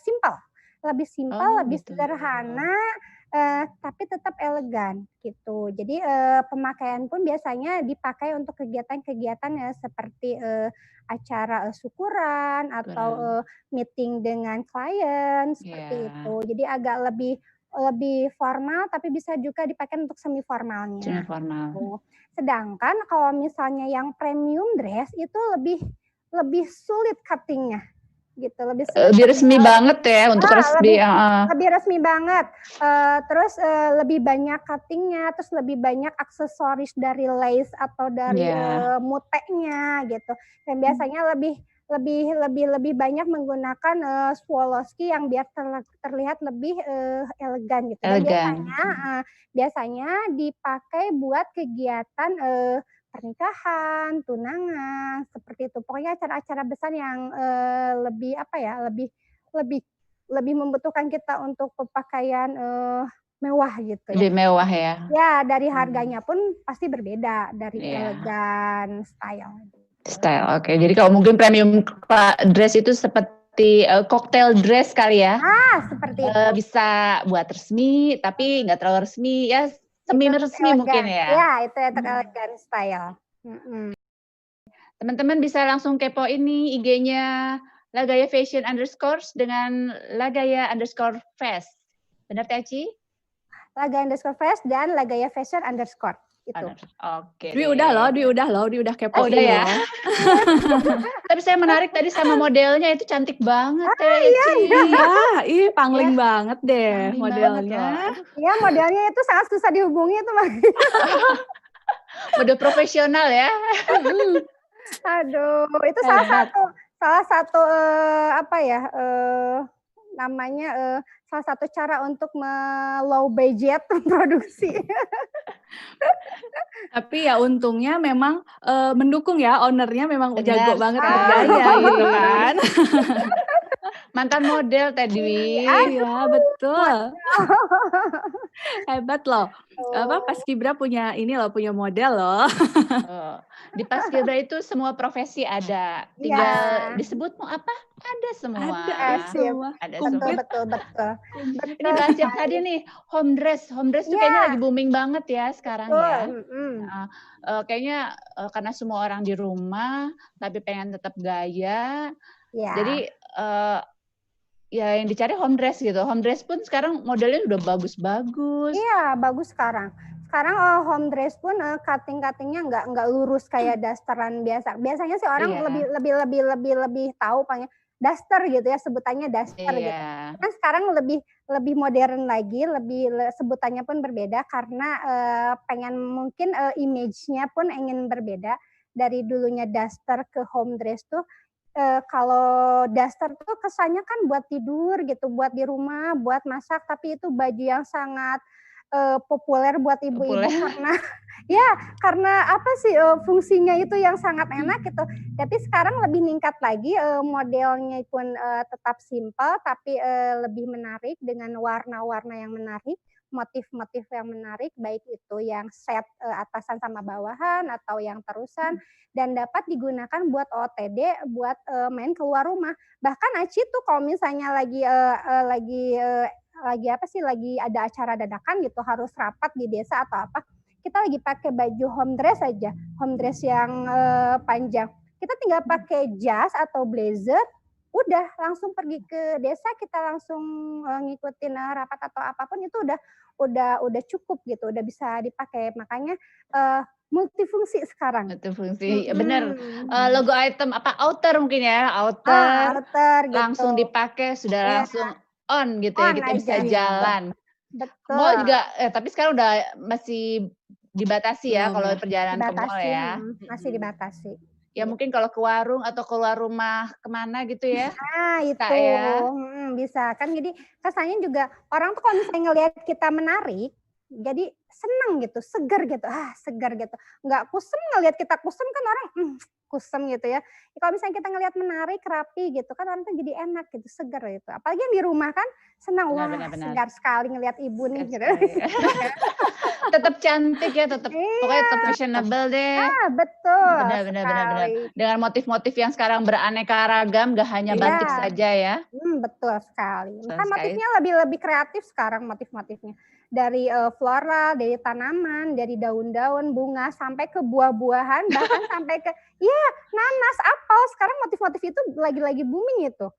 simple, lebih Gitu. sederhana. Tapi tetap elegan gitu. Jadi pemakaian pun biasanya dipakai untuk kegiatan-kegiatan ya seperti acara syukuran atau meeting dengan klien seperti itu. Jadi agak lebih formal tapi bisa juga dipakai untuk semi formalnya. Semi formal. Sedangkan kalau misalnya yang premium dress itu lebih sulit cuttingnya. Gitu, lebih resmi banget ya untuk resmi. Lebih resmi banget. Terus lebih banyak cuttingnya, terus lebih banyak aksesoris dari lace atau dari muteknya gitu. Dan biasanya lebih banyak menggunakan Swarovski yang biar terlihat lebih elegan gitu. Dan biasanya dipakai buat kegiatan pernikahan, tunangan, seperti itu. Pokoknya acara-acara besar yang lebih membutuhkan kita untuk pakaian mewah gitu. Lebih mewah ya. Ya, dari harganya pun pasti berbeda dari elegan style. Oke. Jadi kalau mungkin premium dress itu seperti cocktail dress kali ya. Seperti itu. Bisa buat resmi tapi nggak terlalu resmi ya. Semi resmi mungkin ya. Ya, itu elegan style. Teman-teman bisa langsung kepoin nih IG-nya Lagaya Fashion _ dengan Lagaya _ Fest. Benar Teh Aci? Lagaya _Fest dan Lagaya Fashion _ itu. Oke. Dwi udah kepoin. Udah ya. Tapi saya menarik tadi sama modelnya, itu cantik banget Teh. Iya, pangling banget deh modelnya. Iya, modelnya itu sangat susah dihubungi itu Model profesional ya. Aduh, itu salah satu salah satu cara untuk low budget produksi. Tapi ya untungnya memang mendukung ya, ownernya memang jago banget bergaya gitu kan. Mantan model Teh Dwi. Iya, betul. Hebat loh. Paskibra punya model loh. Di Paskibra itu semua profesi ada. Tinggal disebut mau apa? Ada semua. Ada semua. Betul. Ini bahas yang tadi nih, home dress. Home dress tuh kayaknya lagi booming banget ya sekarang ya. Kayaknya karena semua orang di rumah tapi pengen tetap gaya. Jadi ya yang dicari home dress gitu. Home dress pun sekarang modelnya udah bagus-bagus. Iya, bagus sekarang. Sekarang home dress pun cutting-cuttingnya nggak lurus kayak dasteran biasa. Biasanya sih orang lebih tahu daster gitu ya, sebutannya daster gitu. Kan sekarang lebih modern lagi, sebutannya pun berbeda karena pengen mungkin image-nya pun ingin berbeda dari dulunya daster ke home dress tuh. Kalau daster tuh kesannya kan buat tidur gitu, buat di rumah, buat masak, tapi itu baju yang sangat populer buat ibu-ibu karena fungsinya itu yang sangat enak gitu. Tapi sekarang lebih meningkat lagi, modelnya pun tetap simpel tapi lebih menarik dengan warna-warna yang menarik, motif-motif yang menarik, baik itu yang set atasan sama bawahan atau yang terusan, dan dapat digunakan buat OOTD, buat main keluar rumah. Bahkan Aci tuh kalau misalnya lagi ada acara dadakan gitu, harus rapat di desa atau apa, kita lagi pakai baju home dress aja, home dress yang panjang, kita tinggal pakai jas atau blazer, udah langsung pergi ke desa, kita langsung ngikutin rapat atau apapun, itu udah cukup gitu, udah bisa dipakai. Makanya multifungsi sekarang. Multifungsi, bener. Mhm. Logo item apa, outer mungkin ya, outer Outer gitu. langsung dipakai sudah Iya, langsung on gitu ya, on kita bisa aja gitu. jalan. Mall Betul. juga tapi sekarang udah masih dibatasi ya Belum kalau ya? perjalanan ke mall Dibatasi, ya. masih dibatasi. Ya Gitu. mungkin kalau ke warung atau keluar rumah kemana gitu ya, bisa Itu, ya. bisa. Kan jadi kesannya juga orang tuh kalau misalnya ngelihat kita menarik, jadi seneng gitu, seger gitu, seger gitu. Nggak kusem ngelihat kita kusem kan orang, kusem gitu ya. Kalau misalnya kita ngelihat menarik, rapi gitu kan orang tuh jadi enak gitu, seger gitu. Apalagi yang di rumah kan senang, Benar wah benar benar. segar sekali ngelihat ibu nih Segar gitu. sekali. Tetap cantik ya, pokoknya tetap Iya, fashionable deh. betul Benar benar benar benar. sekali. Dengan motif-motif yang sekarang beraneka ragam, gak hanya batik Iya. saja ya. Betul sekali. Betul Kan sekali. motifnya lebih kreatif sekarang motif-motifnya. Dari floral, dari tanaman, dari daun-daun, bunga, sampai ke buah-buahan, bahkan sampai ke nanas, apel. Sekarang motif-motif itu lagi booming itu.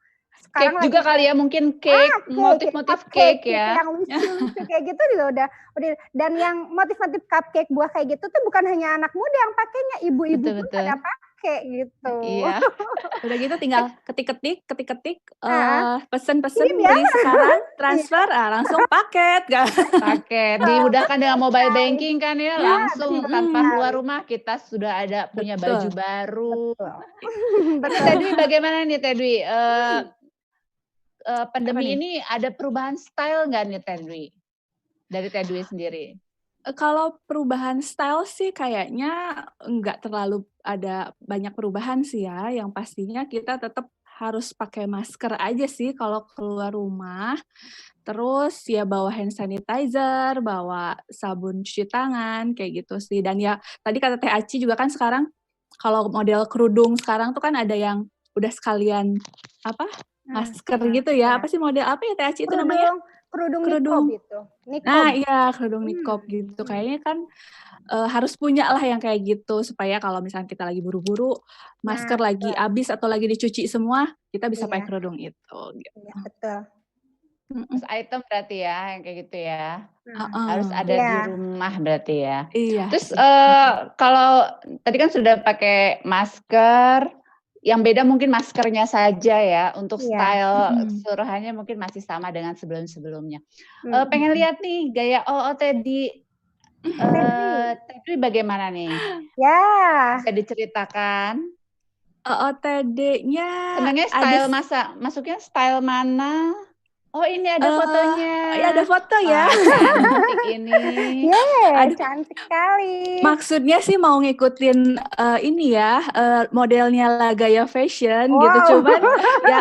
Sekarang Cake juga lagi kali ya, mungkin cake, motif-motif cupcake cake gitu ya. yang lucu-lucu kayak gitu juga udah dan yang motif-motif cupcake buah kayak gitu tuh bukan hanya anak muda yang pakainya, ibu-ibu Betul pun betul. pada pakai gitu. Iya. Udah gitu tinggal ketik-ketik, pesen-pesen, Kirim ya. beli sekarang, transfer, langsung paket. Paket, dimudahkan dengan mobile banking kan ya, langsung betul tanpa sekali. keluar rumah kita sudah ada punya baju Betul. baru. Ini Betul. Teh Dwi bagaimana nih Teh Dwi? Apa Pandemi nih? ini ada perubahan style nggak nih Teh Dwi? Dari Teh Dwi sendiri? Kalau perubahan style sih kayaknya nggak terlalu ada banyak perubahan sih ya. Yang pastinya kita tetap harus pakai masker aja sih kalau keluar rumah. Terus ya bawa hand sanitizer, bawa sabun cuci tangan, kayak gitu sih. Dan ya tadi kata Teh Aci juga kan sekarang kalau model kerudung sekarang tuh kan ada yang udah sekalian apa masker gitu ya. Apa sih model apa ya Teh Aci itu namanya? Kerudung Kerudung. nikob itu. Nah Nikob. iya kerudung nikob gitu. Kayaknya kan harus punya lah yang kayak gitu supaya kalau misalnya kita lagi buru-buru, masker lagi habis atau lagi dicuci semua, kita bisa pakai kerudung itu. Gitu. Iya, betul. Terus item berarti ya, yang kayak gitu ya. Harus ada di Iya. rumah berarti ya. Iya. Terus kalau tadi kan sudah pakai masker, yang beda mungkin maskernya saja ya. Untuk style keseluruhannya mungkin masih sama dengan sebelum-sebelumnya. Pengen lihat nih gaya Teddy. Teddy bagaimana nih? Ya. Bisa diceritakan? OOTD-nya Senangnya style masuknya style mana? Oh ini ada fotonya. Ya ada foto ya. Cantik ini. Cantik sekali. Maksudnya sih mau ngikutin ini ya, modelnya Lagaya Fashion gitu. Cuman ya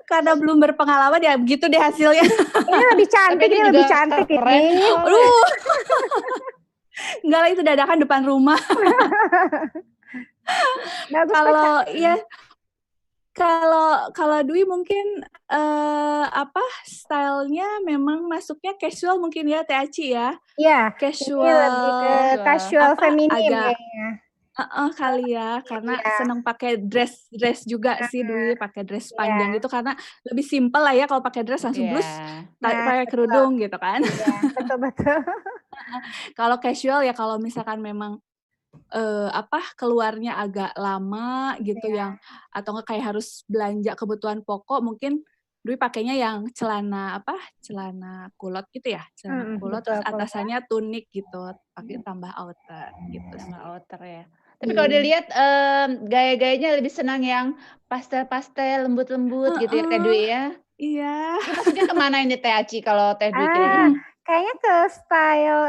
karena belum berpengalaman ya begitu deh hasilnya. Ini lebih cantik, ini lebih cantik ini. Enggak lah itu dadakan depan rumah. Kalau ya kalau Dwi mungkin stylenya memang masuknya casual mungkin ya Teh Aci ya. Iya, casual. Ini lebih ke casual feminim kayaknya. Kali ya, karena seneng pakai dress juga sih Dwi, pakai dress panjang gitu karena lebih simpel lah ya kalau pakai dress langsung blus, pakai kerudung gitu kan. Iya, betul. Kalau casual ya kalau misalkan memang keluarnya agak lama gitu yang atau nggak kayak harus belanja kebutuhan pokok mungkin Dwi pakainya yang celana kulot gitu ya, celana kulot terus atasannya tunik gitu, pakai tambah outer gitu. Tambah outer ya. Tapi kalau dilihat gaya-gayanya lebih senang yang pastel-pastel, lembut-lembut gitu ya Teh Dwi ya. Iya. Ini maksudnya kemana ini Teh Aci kalau Teh Dwi kira-kira? Kayaknya ke style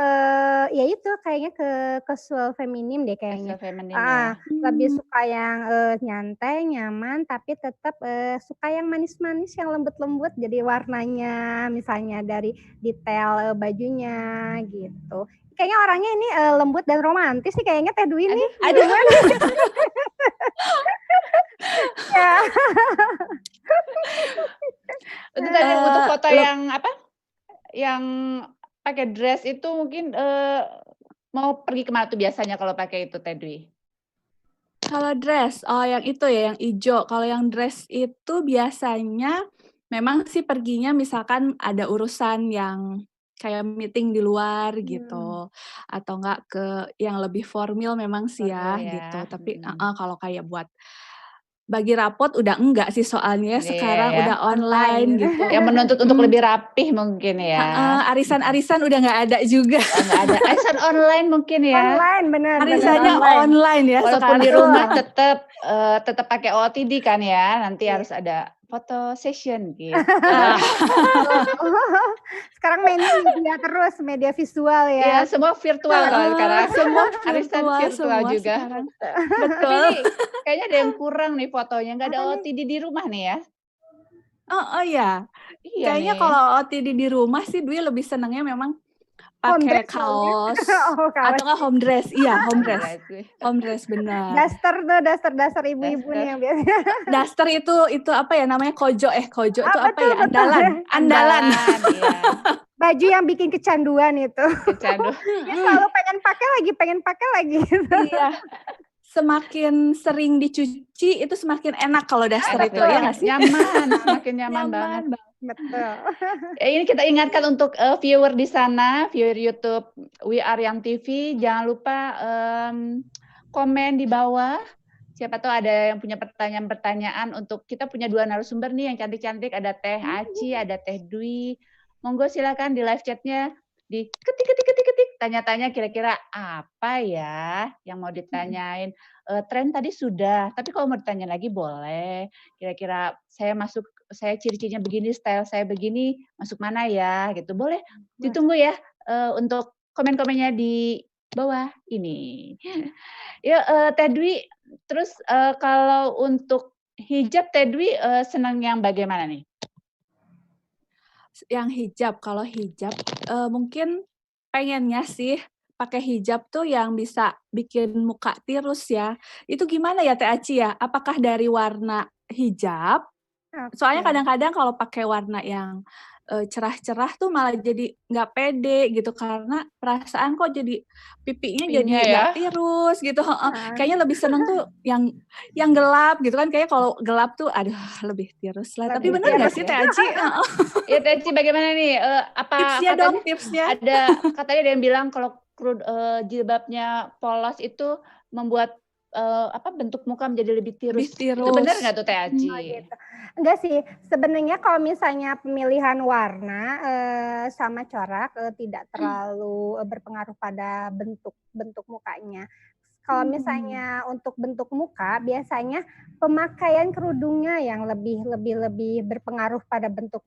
ya itu kayaknya ke casual feminim deh kayaknya. Casual feminim ya. Lebih suka yang nyantai, nyaman, tapi tetap suka yang manis-manis, yang lembut-lembut. Jadi warnanya misalnya dari detail bajunya gitu. Kayaknya orangnya ini lembut dan romantis sih kayaknya Teh Dwi nih. Aduh. Ya. Itu tadi untuk foto yang apa? Yang pakai dress itu mungkin mau pergi kemana tuh biasanya kalau pakai itu Teh Dwi? Kalau dress, yang itu ya, yang hijau. Kalau yang dress itu biasanya memang sih perginya misalkan ada urusan yang kayak meeting di luar gitu, atau enggak ke yang lebih formal memang sih Formal ya gitu. ya. Tapi kalau kayak buat bagi rapot udah enggak sih soalnya Iya sekarang ya. udah Online. online gitu. Yang menuntut untuk lebih rapih mungkin ya. Arisan-arisan udah nggak ada juga. Oh, nggak ada. Arisan online mungkin ya. Online, benar Arisannya online. online ya Walaupun sekarang. di rumah tetap pakai OOTD kan ya. Nanti Iya. harus ada foto session gitu. Sekarang mainnya media terus, media visual Iya, ya. semua virtual kalau sekarang. Semua Arisan virtual virtual semua juga. sekarang. Tapi Betul. ini kayaknya ada yang kurang nih fotonya. Nggak ada Apa nih? OOTD di rumah nih ya. Oh ya. Iya Kayaknya nih. kalau OOTD di rumah sih Dwi lebih senangnya memang Home pakai dress kali ya? kaos Oh, kaos. atau nggak home dress. Iya, home dress. Berarti. Home dress benar. Daster ibu-ibu nih yang biasanya. Daster itu apa ya namanya kojo itu apa betul, ya? betul. Andalan. Iya. Baju yang bikin kecanduan itu. Kecandu. Dia selalu pengen pakai lagi. Iya. Semakin sering dicuci itu semakin enak kalau daster Enak itu nih, ya nggak sih? nyaman, semakin nyaman banget. Betul. Ini kita ingatkan untuk viewer di sana, viewer YouTube We Are Young TV, jangan lupa komen di bawah. Siapa tahu ada yang punya pertanyaan-pertanyaan untuk kita punya 2 narasumber nih yang cantik-cantik, ada Teh Aci, ada Teh Dwi. Monggo silakan di live chat-nya di ketik, tanya-tanya kira-kira apa ya yang mau ditanyain. Tren tadi sudah, tapi kalau mau ditanya lagi boleh. Kira-kira saya ciri-cirinya begini, style saya begini, masuk mana ya gitu. Boleh ditunggu ya untuk komen-komennya di bawah ini. Yuk Teh Dwi, terus kalau untuk hijab Teh Dwi senang yang bagaimana nih? Yang hijab, kalau hijab mungkin pengennya sih pakai hijab tuh yang bisa bikin muka tirus ya. Itu gimana ya Teh Aci ya? Apakah dari warna hijab? Soalnya kadang-kadang kalau pakai warna yang cerah-cerah tuh malah jadi nggak pede gitu karena perasaan kok jadi pipinya jadi nggak tirus gitu. Kayaknya lebih seneng tuh yang gelap gitu kan. Kayaknya kalau gelap tuh aduh lebih tirus lah. Tapi benar nggak sih Teh Aci? Ya Teh Aci bagaimana nih? Tipsnya dong, tipsnya. Katanya ada yang bilang kalau jilbabnya polos itu membuat bentuk muka menjadi lebih tirus. Itu benar nggak tuh Teh Aci? Oh, gitu. Enggak sih, sebenarnya kalau misalnya pemilihan warna sama corak tidak terlalu berpengaruh pada bentuk mukanya. Kalau misalnya untuk bentuk muka, biasanya pemakaian kerudungnya yang lebih berpengaruh pada bentuk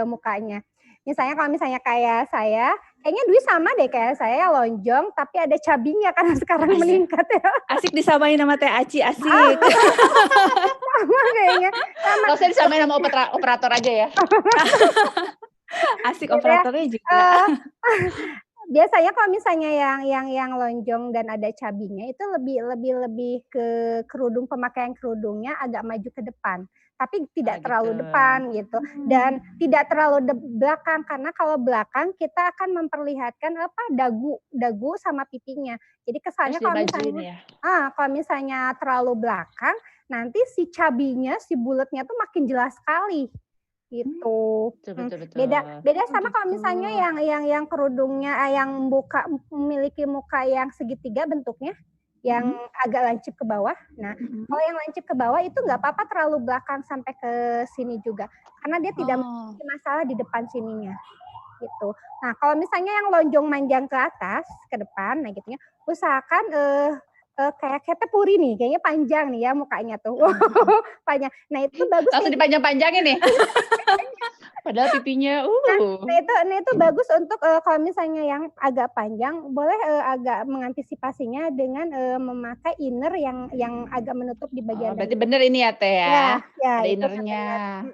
mukanya. Misalnya kalau misalnya kayak saya, kayaknya Dwi sama deh kayak saya lonjong tapi ada cabingnya karena sekarang meningkat ya. Asik disamain sama Teh Aci, asik. Sama kayaknya. Kalau saya disamain sama operator aja ya. Asik operatornya juga. Biasanya kalau misalnya yang lonjong dan ada cabingnya itu lebih ke kerudung, pemakaian kerudungnya agak maju ke depan. Tapi tidak terlalu depan gitu dan tidak terlalu belakang karena kalau belakang kita akan memperlihatkan dagu sama pipinya. Jadi kesannya kalau misalnya terlalu belakang nanti si cabinya, si bulatnya tuh makin jelas sekali gitu. Betul. Beda sama kalau misalnya yang kerudungnya yang memiliki muka yang segitiga bentuknya yang agak lancip ke bawah. Nah, kalau yang lancip ke bawah itu nggak apa-apa terlalu belakang sampai ke sini juga, karena dia tidak memiliki masalah di depan sininya, gitu. Nah, kalau misalnya yang lonjong manjang ke atas, ke depan, nah gitunya, usahakan kayak Puri nih, kayaknya panjang nih ya mukanya tuh, panjang. Nah itu bagus. Langsung dipanjang-panjangin nih. Padahal pipinya. Nah itu bagus untuk kalau misalnya yang agak panjang, boleh agak mengantisipasinya dengan memakai inner yang agak menutup di bagian. Berarti bener ini ya Teh ya? Ada itu innernya.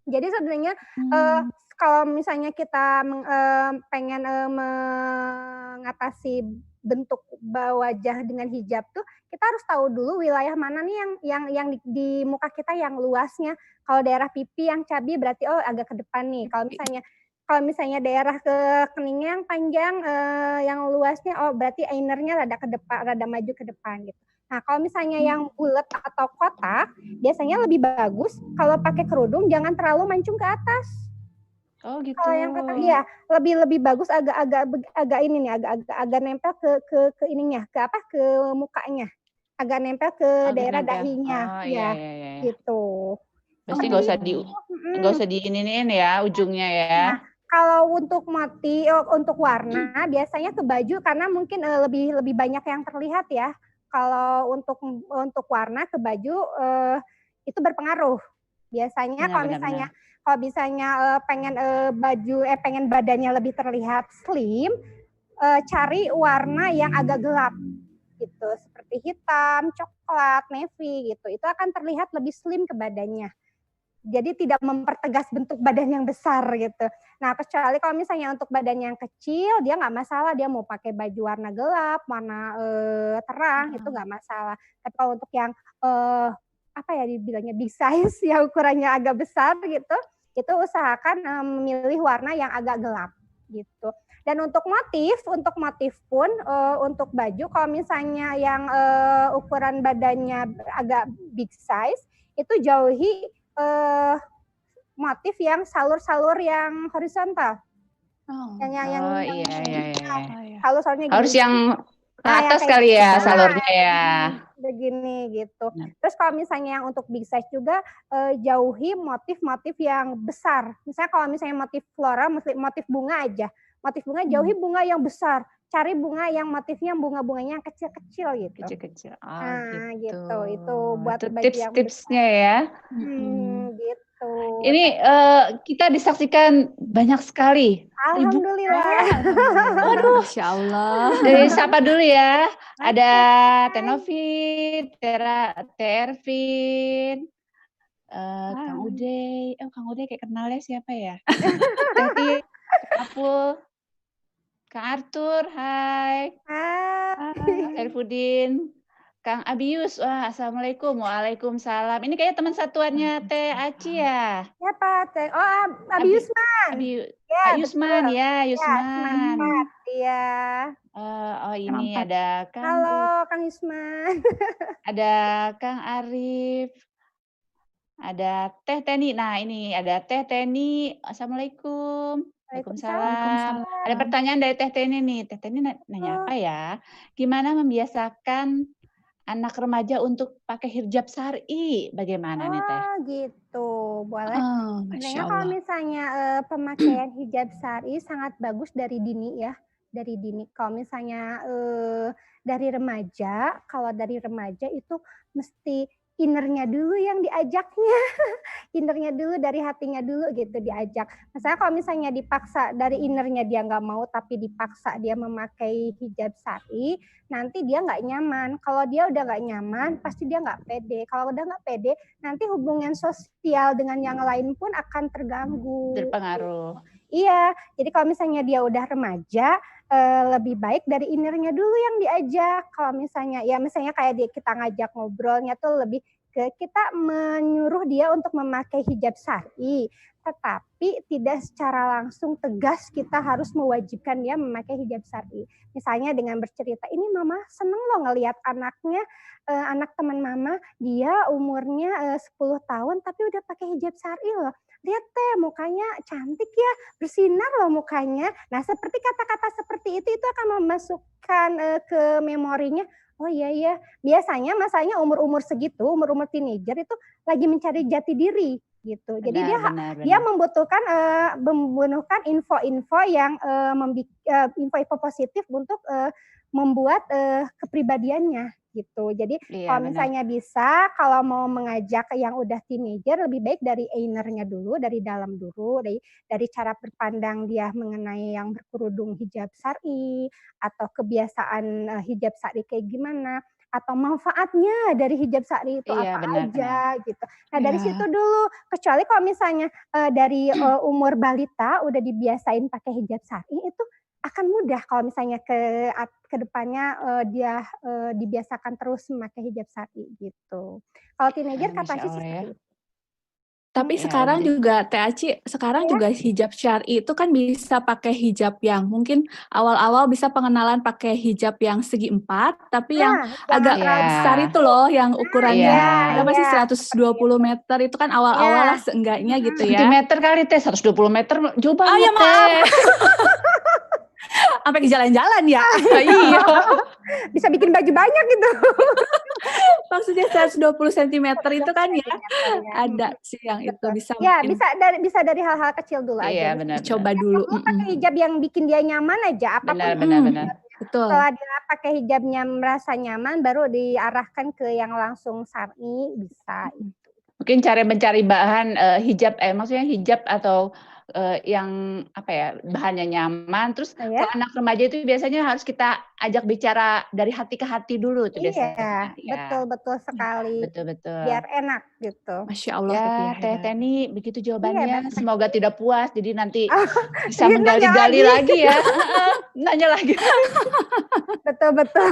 Jadi sebenarnya kalau misalnya kita pengen mengatasi bentuk wajah dengan hijab tuh, kita harus tahu dulu wilayah mana nih yang di muka kita yang luasnya. Kalau daerah pipi yang cabi berarti agak ke depan nih. Kalau misalnya daerah ke keningnya yang panjang yang luasnya berarti innernya rada ke depan, rada maju ke depan gitu. Nah, kalau misalnya yang bulat atau kotak, biasanya lebih bagus kalau pakai kerudung jangan terlalu mancung ke atas. Oh Kalau yang gitu. iya, lebih bagus agak ini nih, agak nempel ke ininya, ke mukanya. Agak nempel ke Agak daerah nempel. dahinya, Oh iya iya, iya iya iya. gitu. Berarti Seperti itu, nggak mhm. usah diiniin ya ujungnya ya. Nah, kalau untuk warna biasanya ke baju karena mungkin, lebih banyak yang terlihat ya. Kalau untuk warna ke baju, itu berpengaruh. Biasanya Benar benar benar. kalau misalnya, pengen badannya lebih terlihat slim, cari warna yang agak gelap gitu, seperti hitam, coklat, navy gitu. Itu akan terlihat lebih slim ke badannya. Jadi tidak mempertegas bentuk badan yang besar gitu. Nah, kecuali kalau misalnya untuk badan yang kecil, dia nggak masalah, dia mau pakai baju warna gelap, warna terang, itu Heeh. nggak masalah. Tapi kalau untuk yang apa ya dibilangnya big size, yang ukurannya agak besar gitu, itu usahakan memilih warna yang agak gelap gitu. Dan untuk motif pun untuk baju kalau misalnya yang ukuran badannya agak big size, itu jauhi motif yang salur-salur yang horizontal. Oh. Yang Oh iya iya iya. Iya. Oh ya. salur-salurnya Harus gini. yang ke Nah, yang atas kayak kali ya nah, salurnya ya. begini gitu. Benar. Terus kalau misalnya yang untuk big size juga jauhi motif-motif yang besar. Misalnya kalau misalnya motif flora, motif bunga aja. Motif bunga jauhi bunga yang besar. Cari bunga yang motifnya bunga-bunganya yang kecil-kecil gitu. Kecil-kecil. Oh Nah, gitu. gitu. Itu buat Itu baju yang besar. tips-tipsnya ya. Gitu. Ini kita disaksikan banyak sekali. Ribu. Alhamdulillah. Alhamdulillah, Waduh, Masya Allah. sapa dulu ya. Ada Oke. Tenovi, Tervin, Kang Hai. Ude. Oh, Kang Ude kayak kenalnya siapa ya? Teti, Apul, Kang Arthur, hai. Hai. Kang Sarifudin, Kang Abius, wah assalamualaikum, waalaikumsalam. Ini kayak teman satuannya Teh Aci ya. Siapa? Oh, Abi Abi, Yusman. Kak Ya, Yusman betul. ya, Ya, semangat. Yusman. Iya. Oh Emang ini Pak. ada Halo, Kang Yusman. ada Kang Arif, ada Teh Teni. Nah ini ada Teh Teni. Assalamualaikum. Waalaikumsalam. Waalaikumsalam. Ada Waalaikumsalam. pertanyaan dari Teh Teni nih. Teh Teni nanya Oh, apa ya? Gimana membiasakan anak remaja untuk pakai hijab syar'i? Bagaimana nih Teh? gitu. Boleh. Oh, Masya Sebenarnya kalau Allah. misalnya pemakaian hijab syar'i sangat bagus dari dini ya, dari dini. Kalau misalnya dari remaja, kalau dari remaja itu mesti innernya dulu yang diajaknya, innernya dulu dari hatinya dulu gitu diajak. Misalnya kalau misalnya dipaksa dari innernya dia nggak mau tapi dipaksa dia memakai hijab syar'i, nanti dia nggak nyaman. Kalau dia udah nggak nyaman, pasti dia nggak pede. Kalau udah nggak pede, nanti hubungan sosial dengan yang lain pun akan terganggu. Terpengaruh. Iya, jadi kalau misalnya dia udah remaja, lebih baik dari innernya dulu yang diajak. Kalau misalnya kayak kita ngajak ngobrolnya tuh lebih ke kita menyuruh dia untuk memakai hijab syar'i, tetapi tidak secara langsung tegas kita harus mewajibkan dia memakai hijab syar'i. Misalnya dengan bercerita, "Ini mama seneng loh ngelihat anaknya, anak teman mama, dia umurnya 10 tahun tapi udah pakai hijab syar'i loh. Lihat teh mukanya cantik ya, bersinar loh mukanya." Nah, seperti kata-kata seperti itu akan memasukkan ke memorinya, oh iya ya, biasanya masanya umur-umur segitu, umur-umur teenager itu lagi mencari jati diri gitu. Jadi Benar, benar, dia benar. membutuhkan info-info yang info-info positif untuk membuat kepribadiannya gitu. Jadi Iya, kalau benar. misalnya bisa, kalau mau mengajak yang udah teenager lebih baik dari inner-nya dulu, dari dalam dulu, dari cara berpandang dia mengenai yang berkerudung hijab syar'i, atau kebiasaan hijab syar'i kayak gimana, atau manfaatnya dari hijab syar'i itu Iya, apa benar, benar. aja gitu. Nah dari situ Ya. dulu, kecuali kalau misalnya dari umur balita udah dibiasain pakai hijab syar'i itu akan mudah kalau misalnya ke depannya dia dibiasakan terus memakai hijab syar'i gitu. Kalau teenager Masya katanya sih Allah ya. seperti itu. Tapi Ya, sekarang juga Teh Aci, sekarang Ya. juga hijab syar'i itu kan bisa pakai hijab yang mungkin awal-awal bisa pengenalan pakai hijab yang segi 4, tapi yang Jangan agak terlalu besar Iya. itu loh, yang Iya. ukurannya berapa sih, seperti 120 itu. meter itu kan Iya. awal-awal lah seenggaknya gitu ya. Sentimeter kali Teh, 120 meter jauh Oh ya banget maaf. Teh. Sampai ke jalan-jalan ya. Iya. Bisa bikin baju banyak gitu. Maksudnya 120 cm itu kan ya, Sentimeternya. ada sih yang itu Betul. bisa Ya, mungkin bisa dari hal-hal kecil dulu aja. Iya, Misalnya dicoba benar-benar. dulu. pakai hijab yang bikin dia nyaman aja, apapun Benar. Betul. setelah dia pakai hijabnya merasa nyaman, baru diarahkan ke yang langsung syar'i bisa. Mungkin cara mencari bahan hijab, maksudnya hijab atau yang apa ya, bahannya nyaman. Terus Ya. kalau anak remaja itu biasanya harus kita ajak bicara dari hati ke hati dulu tuh biasanya. Iya, betul sekali. Betul. Biar enak gitu. Masya Allah, Ya, tapi ya Teh hebat. Teni begitu Iya, jawabannya. betul. Semoga tidak puas, jadi nanti bisa Jadi nanya menggali-gali lagi ya. Nanya lagi. Betul.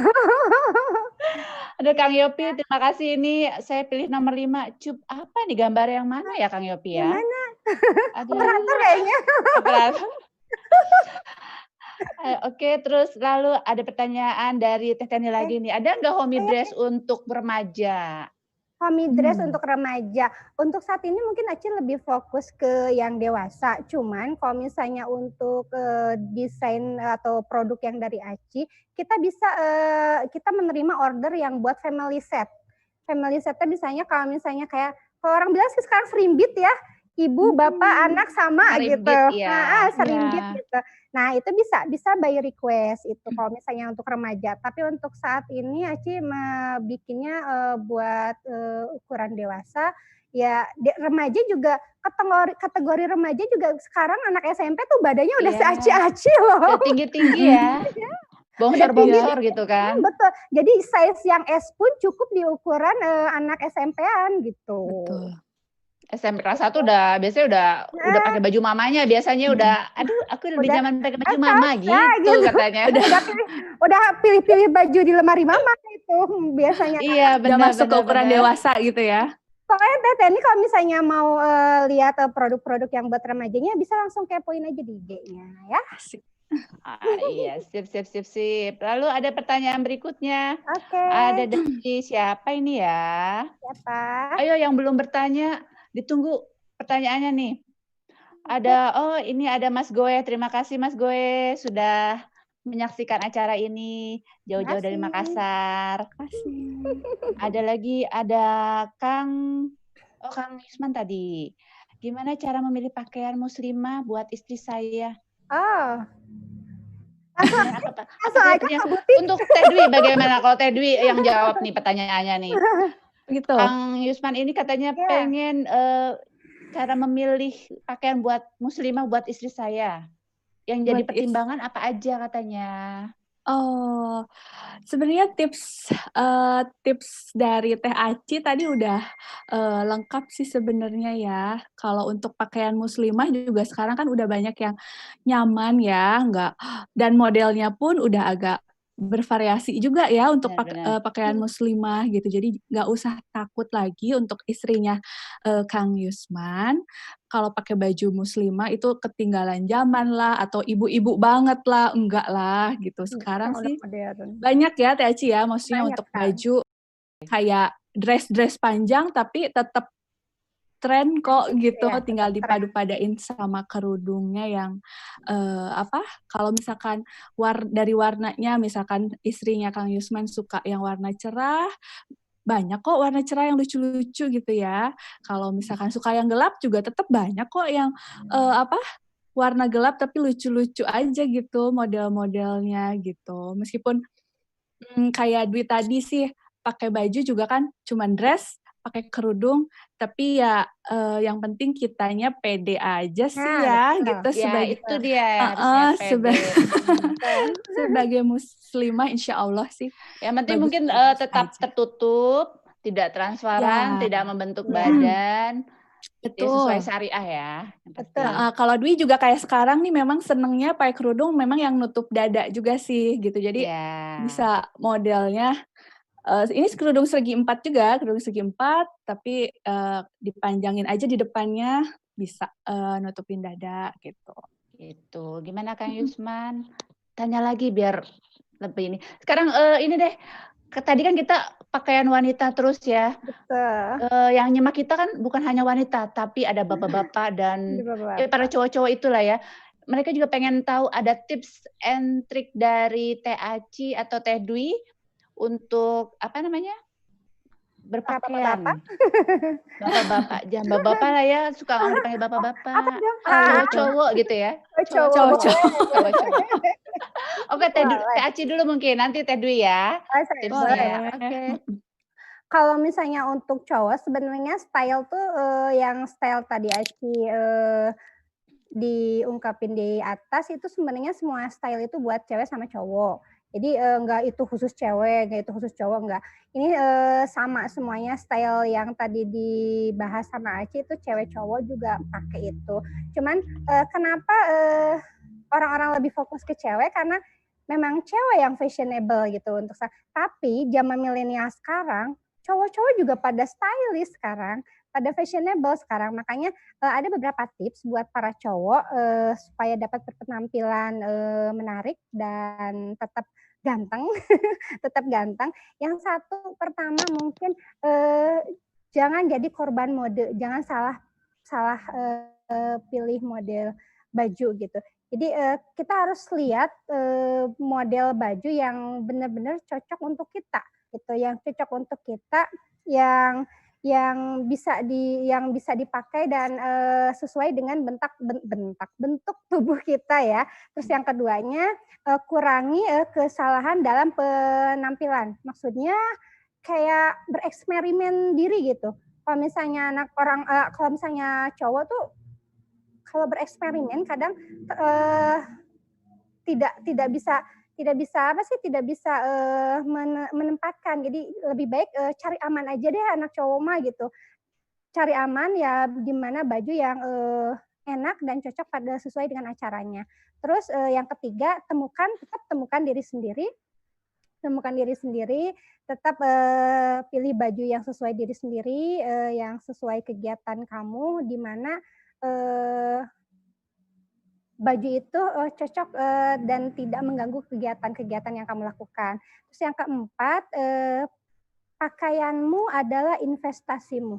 Aduh Kang Yopi, terima kasih. Ini saya pilih nomor 5. Cub, apa nih gambar yang mana ya Kang Yopi ya? Yang mana? Aduh. Operator kayaknya. Operator. Oke, terus lalu ada pertanyaan dari Teh Teni lagi nih. Ada nggak homey dress untuk remaja? Homey dress untuk remaja. Untuk saat ini mungkin Aci lebih fokus ke yang dewasa. Cuman kalau misalnya untuk desain atau produk yang dari Aci, kita bisa kita menerima order yang buat family set. Family setnya misalnya kalau misalnya kayak kalau orang bilang sih sekarang serimbit ya. Ibu, bapak, anak sama Serimbit, gitu. ya. Serimbit gitu. Nah, itu bisa by request itu kalau misalnya untuk remaja. Tapi untuk saat ini Aci bikinnya buat ukuran dewasa. Ya, remaja juga kategori remaja juga sekarang anak SMP tuh badannya udah se-aci-aci loh. Udah tinggi-tinggi ya. Bongsor-bongsor gitu kan. Betul. Jadi size yang S pun cukup di ukuran anak SMP-an gitu. Betul. SMP kelas 1 biasanya udah pakai baju mamanya, biasanya udah aku lebih nyaman pakai baju mama gitu katanya. Udah pilih-pilih baju di lemari mama itu biasanya. Iya, benar. Udah masuk ke ukuran dewasa gitu ya. Pokoknya Teh Teni kalau misalnya mau lihat produk-produk yang buat remajanya bisa langsung kepoin aja di IG-nya ya. Asik. Iya, sip. Lalu ada pertanyaan berikutnya. Oke. Ada dari siapa ini ya? Siapa? Ayo yang belum bertanya, ditunggu pertanyaannya nih. Ini ada Mas Goe. Terima kasih Mas Goe sudah menyaksikan acara ini jauh-jauh dari Makassar. Ada lagi Kang Yusman tadi. Gimana cara memilih pakaian muslimah buat istri saya? Langsung aja untuk Teh Dwi bagaimana? Kalau Teh Dwi yang jawab nih pertanyaannya nih. Gitu. Kang Yusman ini katanya pengen cara memilih pakaian buat muslimah buat istri saya. Yang jadi pertimbangan apa aja katanya? Oh, sebenarnya tips dari Teh Aci tadi udah lengkap sih sebenarnya ya. Kalau untuk pakaian muslimah juga sekarang kan udah banyak yang nyaman ya, dan modelnya pun udah agak bervariasi juga ya untuk pakaian muslimah gitu. Jadi nggak usah takut lagi untuk istrinya Kang Yusman. Kalau pakai baju muslimah itu ketinggalan zaman lah atau ibu-ibu banget lah, enggak lah gitu. Sekarang sih banyak ya Teh Aci ya, maksudnya untuk baju kayak dress panjang tapi tetap tren kok gitu, tinggal dipadu-padain sama kerudungnya yang kalau misalkan dari warnanya, misalkan istrinya Kang Yusman suka yang warna cerah, banyak kok warna cerah yang lucu-lucu gitu ya. Kalau misalkan suka yang gelap juga tetap banyak kok yang warna gelap tapi lucu-lucu aja gitu model-modelnya gitu. Meskipun kayak Dwi tadi sih pakai baju juga kan cuman dress, pakai kerudung, tapi ya yang penting kitanya pede aja sih ya gitu sebagai itu dia sebagai muslimah insya Allah sih. Yang penting mungkin tetap tertutup, tidak transparan, tidak membentuk badan. Betul. Sesuai syariah ya. Betul. Kalau Dwi juga kayak sekarang nih memang senengnya pakai kerudung memang yang nutup dada juga sih gitu. Jadi bisa modelnya Ini kerudung segi 4 juga, kerudung segi 4, tapi, dipanjangin aja di depannya, bisa, nutupin dada, gitu. Gitu. Gimana Kang Mhm. Yusman? Tanya lagi biar lebih ini. Sekarang, ini deh, tadi kan kita pakaian wanita terus ya, Betul, yang nyimak kita kan bukan hanya wanita, tapi ada bapak-bapak dan di ya para bapak-bapak. cowok-cowok itulah ya. Mereka juga pengen tahu ada tips and trik dari Teh Aci atau Teh Dwi untuk, apa namanya, Para bapak-bapak? berpakaian. Bapak-bapak, jangan bapak-bapak lah ya, suka orang dipanggil Apa bapak-bapak. dong? Oh, gitu. Cowok-cowok gitu ya, Oh, cowok, cowok-cowok, Cowok-cowok. boleh boleh. cowok-cowok. Oke, Teh Boleh. Aci dulu mungkin, nanti Teh Dwi ya, Oh, saya tipsnya boleh ya. boleh. Oke. Mhm. Kalau misalnya untuk cowok sebenarnya style tuh, yang style tadi Aci, diungkapin di atas itu sebenarnya semua style itu buat cewek sama cowok. Jadi, enggak itu khusus cewek, enggak itu khusus cowok, enggak. Ini, sama semuanya style yang tadi dibahas sama Aci itu cewek cowok juga pakai itu. Cuman, kenapa, orang-orang lebih fokus ke cewek karena memang cewek yang fashionable gitu untuk tapi zaman milenial sekarang, cowok-cowok juga pada stylish sekarang, pada fashionable sekarang. Makanya, ada beberapa tips buat para cowok, supaya dapat berpenampilan, menarik dan tetap ganteng tetap ganteng. Yang satu pertama mungkin, jangan jadi korban mode, jangan salah salah, pilih model baju gitu. Jadi, kita harus lihat, model baju yang benar-benar cocok untuk kita, gitu, yang cocok untuk kita, yang yang bisa dipakai dan, sesuai dengan bentuk tubuh kita ya. Terus yang keduanya, kurangi, kesalahan dalam penampilan. Maksudnya kayak bereksperimen diri gitu. Kalau misalnya cowok tuh kalau bereksperimen kadang, eee, tidak bisa tidak bisa, menempatkan. Jadi lebih baik, cari aman aja deh anak cowok mah gitu. Cari aman ya di mana baju yang, enak dan cocok sesuai dengan acaranya. Terus, yang ketiga tetap temukan diri sendiri, tetap, pilih baju yang sesuai diri sendiri, yang sesuai kegiatan kamu di mana, eee baju itu, cocok, dan tidak mengganggu kegiatan-kegiatan yang kamu lakukan. Terus yang keempat, pakaianmu adalah investasimu.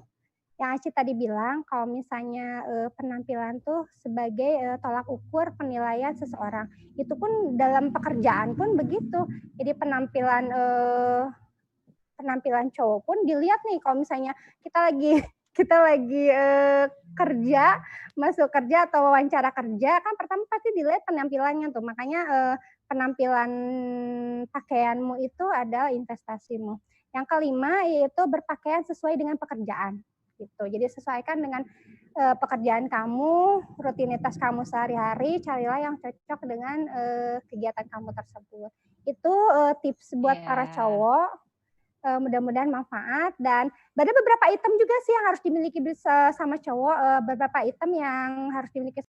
Yang Aci tadi bilang kalau misalnya, penampilan tuh sebagai, tolak ukur penilaian seseorang. Itu pun dalam pekerjaan pun begitu. Jadi penampilan cowok pun dilihat nih kalau misalnya kita lagi kita lagi, kerja, masuk kerja atau wawancara kerja, kan pertama pasti dilihat penampilannya tuh. Makanya, penampilan pakaianmu itu adalah investasimu. Yang kelima yaitu berpakaian sesuai dengan pekerjaan, gitu. Jadi sesuaikan dengan, pekerjaan kamu, rutinitas kamu sehari-hari, carilah yang cocok dengan, kegiatan kamu tersebut. Itu, tips buat para Iya. cowok. Mudah-mudahan manfaat dan ada beberapa item juga sih yang harus dimiliki sama cowok, beberapa item yang harus dimiliki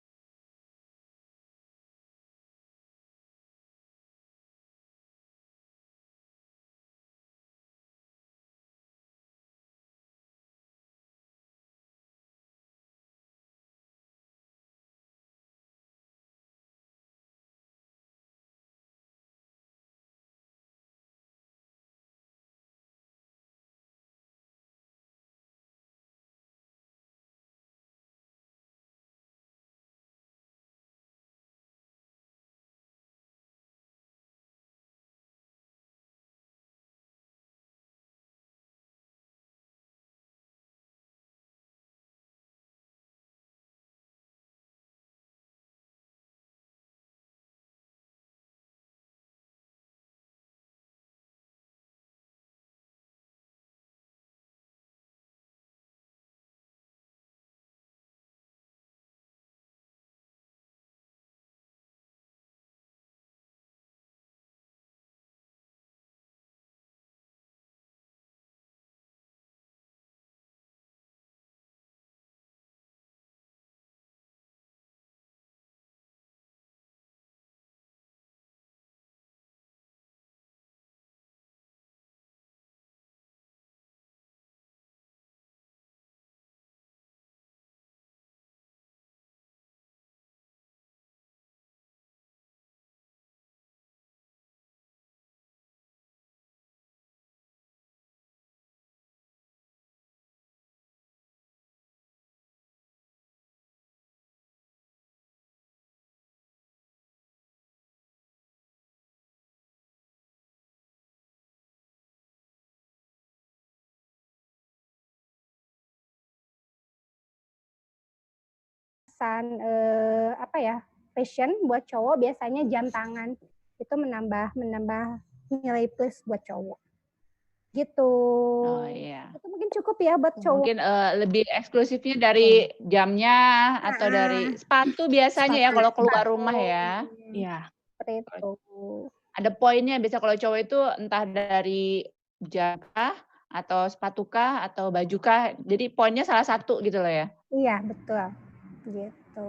alasan fashion buat cowok biasanya jam tangan itu menambah nilai plus buat cowok gitu. Oh iya. Itu mungkin cukup ya buat cowok. Mungkin lebih eksklusifnya dari jamnya atau dari sepatu biasanya ya kalau keluar rumah ya. Iya. Seperti itu. Ada poinnya biasa kalau cowok itu entah dari jam kah atau sepatu kah atau baju kah. Jadi poinnya salah satu gitu loh ya. Iya, betul. Gitu.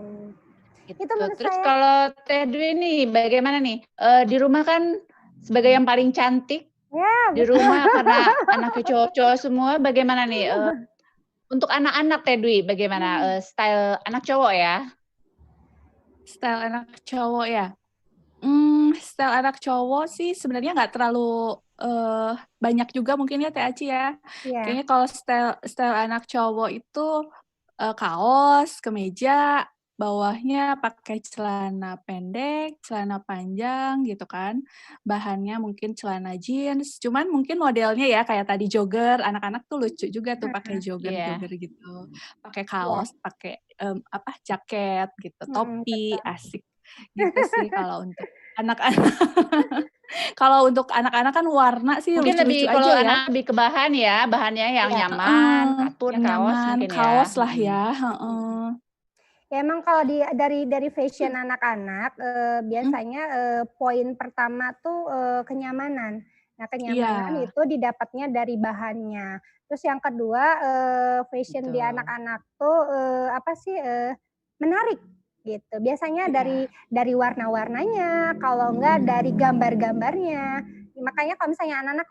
Gitu. Itu menurut Terus saya. kalau Teh Dwi nih bagaimana nih? Di rumah kan sebagai yang paling cantik Ya, di rumah karena anaknya cowok-cowok semua, bagaimana nih untuk anak-anak Teh Dwi bagaimana style anak cowok ya? Style anak cowok ya. Style anak cowok sih sebenarnya nggak terlalu banyak juga mungkin ya Teh Aci ya. Iya. Kayaknya kalau style anak cowok itu kaos, kemeja, bawahnya pakai celana pendek, celana panjang gitu kan. Bahannya mungkin celana jeans, cuman mungkin modelnya ya kayak tadi jogger, anak-anak tuh lucu juga tuh pakai jogger-jogger gitu. Pakai kaos, pakai jaket gitu, topi, Betul. asik. Gitu sih kalau untuk anak-anak. Kalau untuk anak-anak kan warna sih Mungkin lucu-lucu lebih kalau aja ya. anak lebih ke bahan ya, bahannya yang nyaman, katun, Yang kaos nyaman, mungkin ya. kaos lah ya. Ya emang kalau dari fashion anak-anak biasanya poin pertama tuh kenyamanan. Nah kenyamanan Iya. itu didapatnya dari bahannya. Terus yang kedua fashion di Betul. anak-anak tuh menarik gitu. Biasanya dari warna-warnanya, kalau enggak dari gambar-gambarnya. Makanya kalau misalnya anak-anak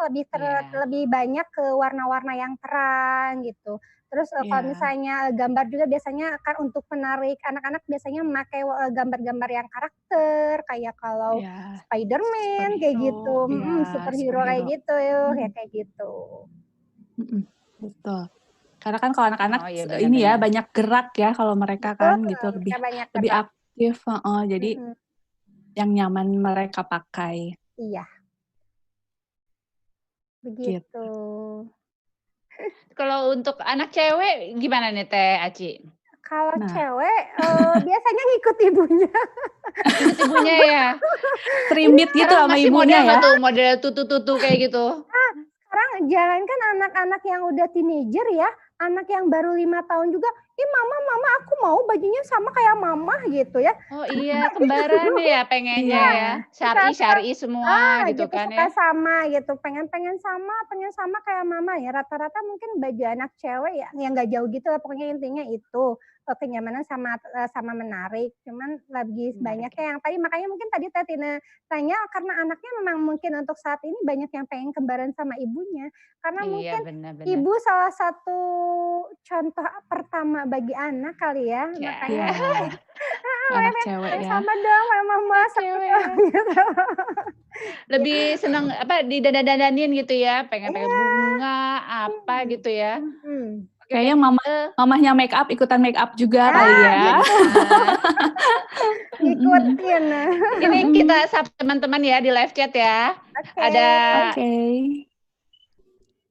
lebih banyak ke warna-warna yang terang gitu. Terus kalau misalnya gambar juga biasanya kan untuk menarik anak-anak biasanya memakai gambar-gambar yang karakter kayak kalau Spider-Man kayak gitu, superhero kayak gitu ya kayak gitu. Betul. Karena kan kalau anak-anak Oh, iya, ini ya benar-benar. banyak gerak ya kalau mereka kan gitu lebih aktif, jadi yang nyaman mereka pakai. Iya. Gitu. Begitu. Kalau untuk anak cewek gimana nih Teh Aci? Kalau cewek biasanya ngikut ibunya. Ikut ibunya ya? Trimbit gitu sama masih ibunya model nggak ya? tuh, model tutu-tutu kayak gitu? Sekarang jangankan anak-anak yang udah teenager ya, anak yang baru 5 tahun juga, mama aku mau bajunya sama kayak mama gitu ya. Oh iya, kembaran ya pengennya ya, syar'i semua gitu kan suka ya? sama gitu, pengen sama kayak mama ya. Rata-rata mungkin baju anak cewek ya, yang nggak jauh gitu lah pokoknya intinya itu kenyamanan sama menarik. Cuman lebih banyaknya yang tadi makanya mungkin tadi Teh Tina tanya karena anaknya memang mungkin untuk saat ini banyak yang pengen kembaran sama ibunya. Karena Iya, mungkin benar-benar. ibu salah satu contoh pertama bagi anak kali ya. Makanya anak cewek ya. sama dong kayak mama Cewek ya. gitu. Lebih seneng didandan-dandanin gitu ya, pengen pakai bunga apa gitu ya. Kayaknya mamahnya make up ikutan make up juga kali ya. Ikutin. Ini kita sapa teman-teman ya di live chat ya. Ada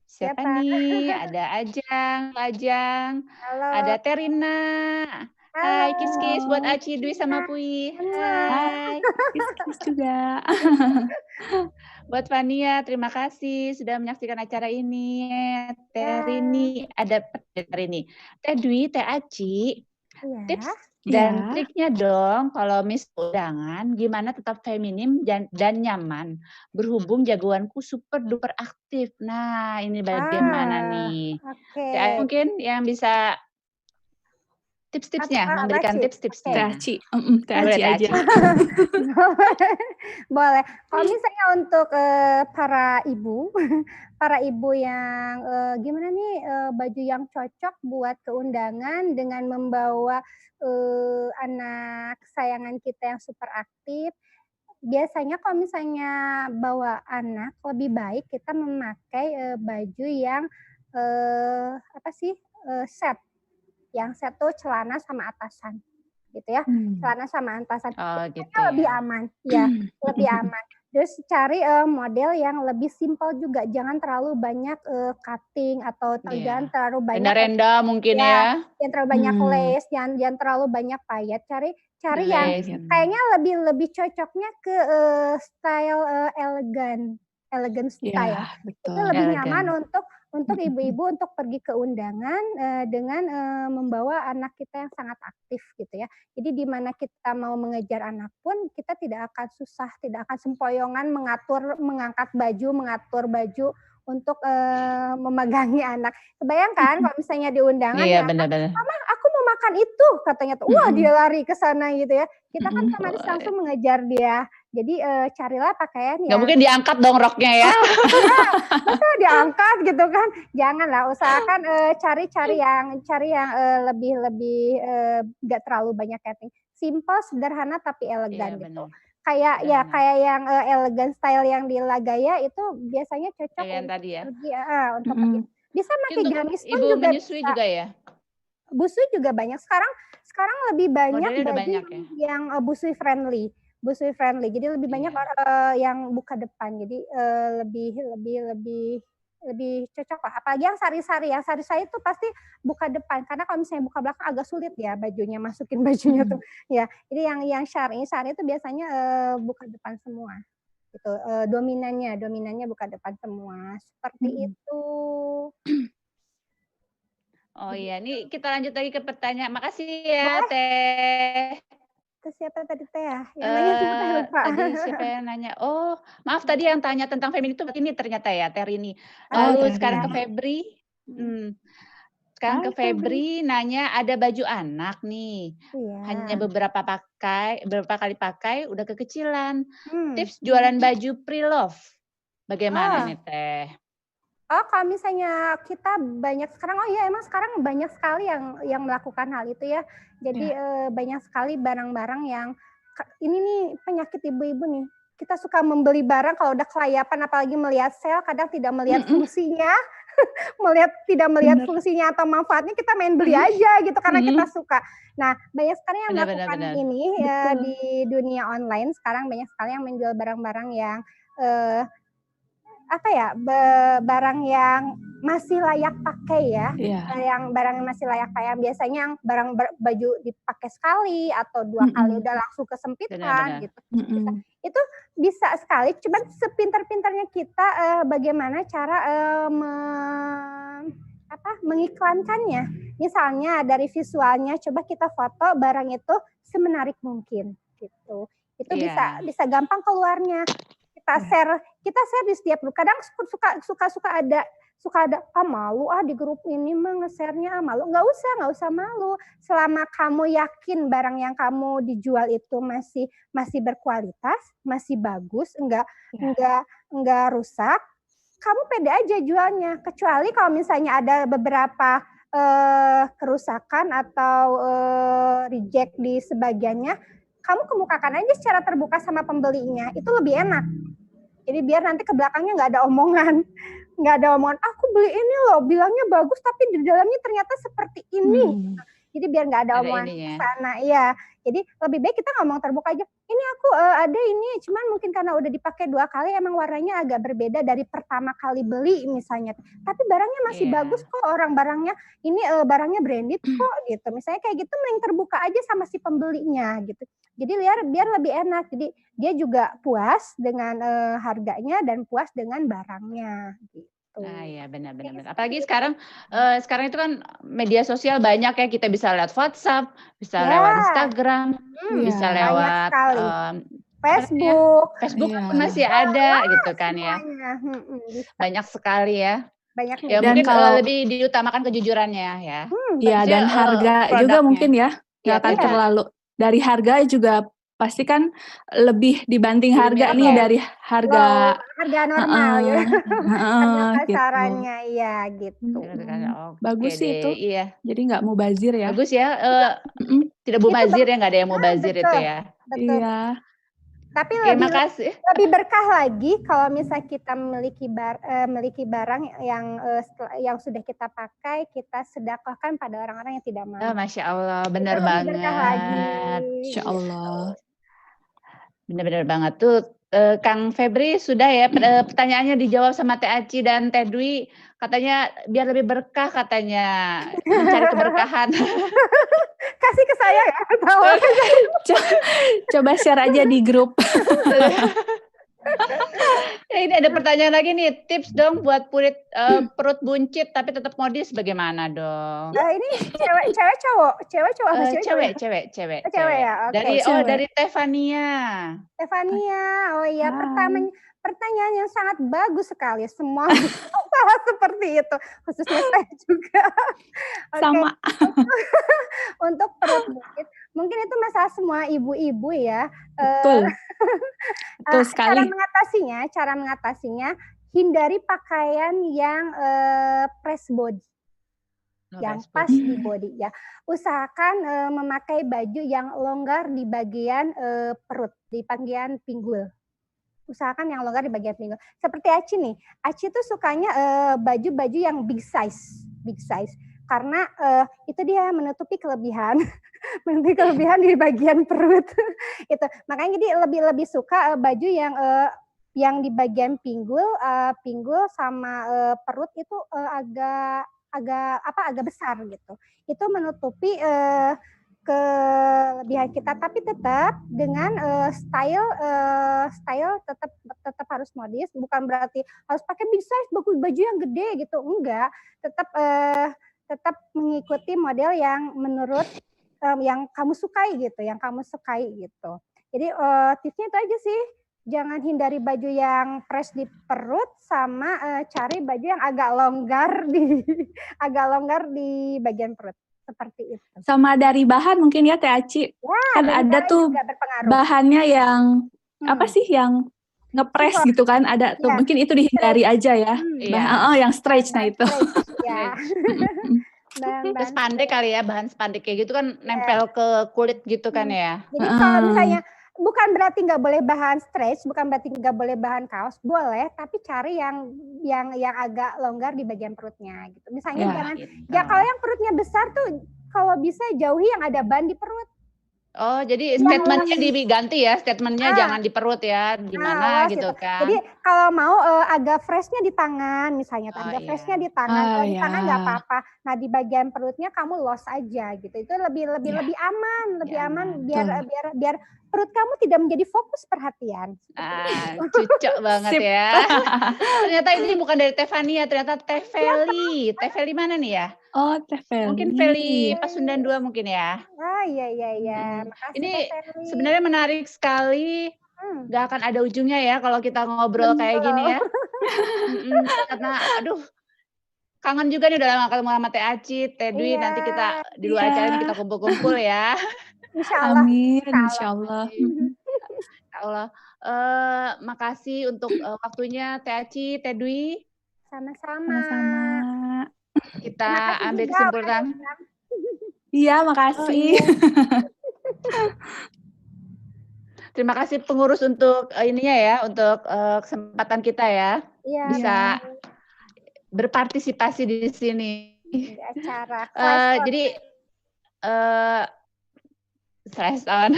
siapa nih? Ada Ajang, Halo. ada Terina. Hai, kiss-kiss buat Aci, Dwi sama Pui. Hai. Kiss-kiss juga. Buat Fania, terima kasih sudah menyaksikan acara ini. Terini, ada Terini. Teh Dwi, Teh Aci, tips dan triknya dong kalau undangan gimana tetap feminim dan nyaman. Berhubung jagoanku super duper aktif. Nah, ini bagaimana nih? Teh mungkin yang bisa tips-tipsnya, memberikan tips-tipsnya. Teh Aci aja. Boleh. Kalau misalnya untuk para ibu yang gimana nih baju yang cocok buat keundangan dengan membawa anak kesayangan kita yang super aktif, biasanya kalau misalnya bawa anak lebih baik kita memakai baju yang set. Yang set tuh celana sama atasan gitu ya. Celana sama atasan. Oh, gitu lebih ya. aman. Ya, lebih aman. Terus cari model yang lebih simpel juga, jangan terlalu banyak cutting atau jangan Iya. terlalu banyak Renda-renda mungkin ya, ya? jangan terlalu banyak lace, jangan terlalu banyak payet. Cari yang Lace. kayaknya lebih cocoknya ke style elegan style. Iya, Itu betul. lebih Elegan. nyaman untuk ibu-ibu untuk pergi ke undangan dengan membawa anak kita yang sangat aktif gitu ya. Jadi di mana kita mau mengejar anak pun kita tidak akan susah, tidak akan sempoyongan mengangkat baju, mengatur baju untuk memegangi anak. Kebayangkan kalau misalnya di undangan Iya, ya, benar-benar. "Mama, aku mau makan itu," katanya tuh. Wah, dia lari ke sana gitu ya. Kita kan otomatis langsung mengejar dia. Jadi carilah pakaian Nggak yang mungkin diangkat dong roknya ya? iya, masa diangkat gitu kan. Janganlah, usahakan cari yang lebih nggak terlalu banyak cutting. Simple, sederhana tapi elegan Iya, gitu. benar. Kayak Sederhana. yang elegan style yang di Lagaya itu biasanya cocok Kayak yang untuk tadi ya? pergi untuk pergi. Bisa pakai Untuk gamis pun ibu juga menyusui bisa. juga ya? Busui juga banyak. Sekarang lebih banyak Modelnya udah baju banyak ya? yang busui friendly. Busui friendly. Jadi lebih banyak Iya. yang buka depan. Jadi lebih cocok lah. Apalagi yang sari-sari. Yang sari-sari itu pasti buka depan. Karena kalau misalnya buka belakang agak sulit ya bajunya, masukin bajunya tuh. Ya. Jadi yang syari itu biasanya buka depan semua. Gitu. Dominannya buka depan semua. Seperti itu. Oh iya, nih kita lanjut lagi ke pertanyaan. Makasih ya, Boleh. Teh. Terus siapa tadi Teh ya? Yang nanya siapa lupa. Tadi siapa yang nanya? Oh, maaf tadi yang tanya tentang feminim itu ini ternyata ya, Terini. Oh, Lalu Teh sekarang ke Rini. Febri. Sekarang ke Febri nanya ada baju anak nih. Iya. Hanya beberapa kali pakai udah kekecilan. Hmm. Tips jualan baju pre-love. Bagaimana Oh. nih, Teh? Oh, kalau misalnya kita banyak sekarang, oh iya emang sekarang banyak sekali yang melakukan hal itu ya. Jadi banyak sekali barang-barang yang ini nih penyakit ibu-ibu nih. Kita suka membeli barang kalau udah kelayapan, apalagi melihat sale, kadang tidak melihat fungsinya, tidak melihat fungsinya atau manfaatnya, kita main beli aja gitu karena kita suka. Nah, banyak sekali yang melakukan ini ya di dunia online sekarang, banyak sekali yang menjual barang-barang yang barang yang masih layak pakai ya. Yang barang yang masih layak pakai, yang biasanya yang baju dipakai sekali atau 2 kali udah langsung kesempitan gitu. Itu bisa sekali, cuman sepintar-pintarnya kita bagaimana cara mengiklankannya. Misalnya dari visualnya, coba kita foto barang itu semenarik mungkin gitu. Itu bisa gampang keluarnya. Kita share di setiap grup. Kadang suka ada malu di grup ini mah nge-share-nya malu. Nggak usah malu. Selama kamu yakin barang yang kamu dijual itu masih berkualitas, masih bagus, enggak rusak, kamu pede aja jualnya. Kecuali kalau misalnya ada beberapa kerusakan atau reject di sebagiannya, kamu kemukakan aja secara terbuka sama pembelinya. Itu lebih enak. Jadi biar nanti ke belakangnya nggak ada omongan. Aku beli ini loh, bilangnya bagus tapi di dalamnya ternyata seperti ini. Jadi biar nggak ada omongan ke sana. Iya. Jadi lebih baik kita ngomong terbuka aja. Ini aku ada ini, cuman mungkin karena udah dipakai 2 kali emang warnanya agak berbeda dari pertama kali beli misalnya. Tapi barangnya masih bagus kok, barangnya barangnya branded kok gitu. Misalnya kayak gitu mending terbuka aja sama si pembelinya gitu. Jadi biar lebih enak. Jadi dia juga puas dengan harganya dan puas dengan barangnya gitu. Nah, ya benar. Apalagi sekarang itu kan media sosial banyak ya, kita bisa lewat WhatsApp, bisa lewat Instagram, bisa lewat Facebook pun masih ada gitu kan ya. Banyak sekali ya. Ya Dan mungkin kalau lebih diutamakan kejujurannya ya. Iya, dan harga juga mungkin ya, nggak akan terlalu. Dari harga juga pasti kan lebih dibanting harga nih dari harga normal ya. Harga pasarannya gitu. ya gitu. Bagus sih itu. Iya. Jadi nggak mubazir ya. Bagus ya. Tidak mubazir ya, nggak ada yang mubazir itu ya. Betul. Iya. Tapi makasih. lebih berkah lagi kalau misalnya kita memiliki barang yang sudah kita pakai, kita sedekahkan pada orang-orang yang tidak mampu. Oh, Masya Allah, benar banget. Berkah lagi. Insya Allah. Benar-benar banget tuh. Kang Febri sudah ya, pertanyaannya dijawab sama Teh Aci dan Teh Dwi, katanya biar lebih berkah katanya, mencari keberkahan. Kasih ke saya ya, tahu. Coba share aja di grup. Ini ada pertanyaan lagi nih, tips dong buat perut buncit tapi tetap modis bagaimana dong? Ini cewek cowok apa cewek? Cewek. Cewek ya, oke. Dari Tevania. Oh iya, pertanyaan yang sangat bagus sekali. Semua salah seperti itu, khususnya saya juga. Sama. Untuk perut buncit, mungkin itu masalah semua ibu-ibu ya. Betul. Betul sekali. Cara mengatasinya, hindari pakaian yang press body. Yang pas di body ya. Usahakan memakai baju yang longgar di bagian perut, di bagian pinggul. Usahakan yang longgar di bagian pinggul. Seperti Aci nih. Aci tuh sukanya baju-baju yang big size. Karena itu dia menutupi kelebihan di bagian perut. Itu. Makanya jadi lebih suka baju yang di bagian pinggul sama perut itu agak besar gitu. Itu menutupi kelebihan kita, tapi tetap dengan style tetap harus modis, bukan berarti harus pakai big size baju yang gede gitu, enggak. Tetap mengikuti model yang menurut yang kamu sukai gitu. Jadi tipsnya itu aja sih. Jangan hindari baju yang press di perut, sama cari baju yang agak longgar di bagian perut. Seperti itu. Sama dari bahan mungkin ya Teh Aci. Kan ada tuh bahannya yang apa sih yang ngepres gitu kan, ada tuh. Mungkin itu dihindari aja ya. Yang stretch itu. Spandek kali ya, bahan spandek kayak gitu kan nempel ke kulit gitu kan ya. Jadi kalau misalnya bukan berarti nggak boleh bahan stretch, bukan berarti nggak boleh bahan kaos, boleh, tapi cari yang agak longgar di bagian perutnya gitu. Misalnya kalau yang perutnya besar tuh kalau bisa jauhi yang ada ban di perut. Oh, jadi statementnya diganti ya, statementnya jangan di perut ya, gimana gitu kan. Jadi kalau mau agak freshnya di tangan misalnya, freshnya di tangan, di tangan nggak apa-apa. Nah di bagian perutnya kamu los aja gitu, itu lebih aman, biar perut kamu tidak menjadi fokus perhatian. Cocok banget ya. Ternyata ini bukan dari Tevania, ternyata Teh Feli. Teh Feli mana nih ya? Oh, Teh Feli. Mungkin Feli Pasundan 2 mungkin ya. Iya. Makasih, ini sebenarnya menarik sekali. Gak akan ada ujungnya ya kalau kita ngobrol kayak gini ya. Karena aduh, kangen juga nih udah lama ketemu sama Teh Aci, Teh Dwi. Nanti kita di luar acara ini kita kumpul-kumpul ya. Insyaallah. Amin, insyaallah. Allah. Makasih untuk waktunya Teh Aci, Teh Dwi. Sama-sama. Kita ambil kesimpulan. Iya, makasih. Terima kasih pengurus untuk ininya ya, untuk kesempatan kita ya. Bisa berpartisipasi di sini. Di acara. Jadi Slash on.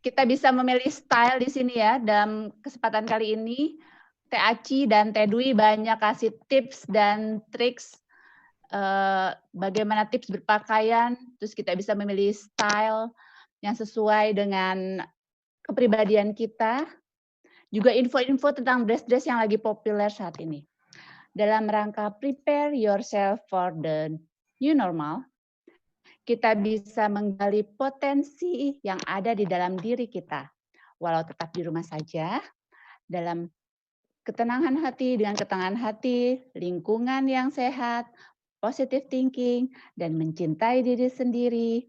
Kita bisa memilih style di sini ya. Dalam kesempatan kali ini, Teh Aci dan Teh Dwi banyak kasih tips dan triks bagaimana tips berpakaian. Terus kita bisa memilih style yang sesuai dengan kepribadian kita. Juga info-info tentang dress-dress yang lagi populer saat ini. Dalam rangka prepare yourself for the new normal, kita bisa menggali potensi yang ada di dalam diri kita. Walau tetap di rumah saja, dalam ketenangan hati, dengan ketenangan hati, lingkungan yang sehat, positive thinking, dan mencintai diri sendiri,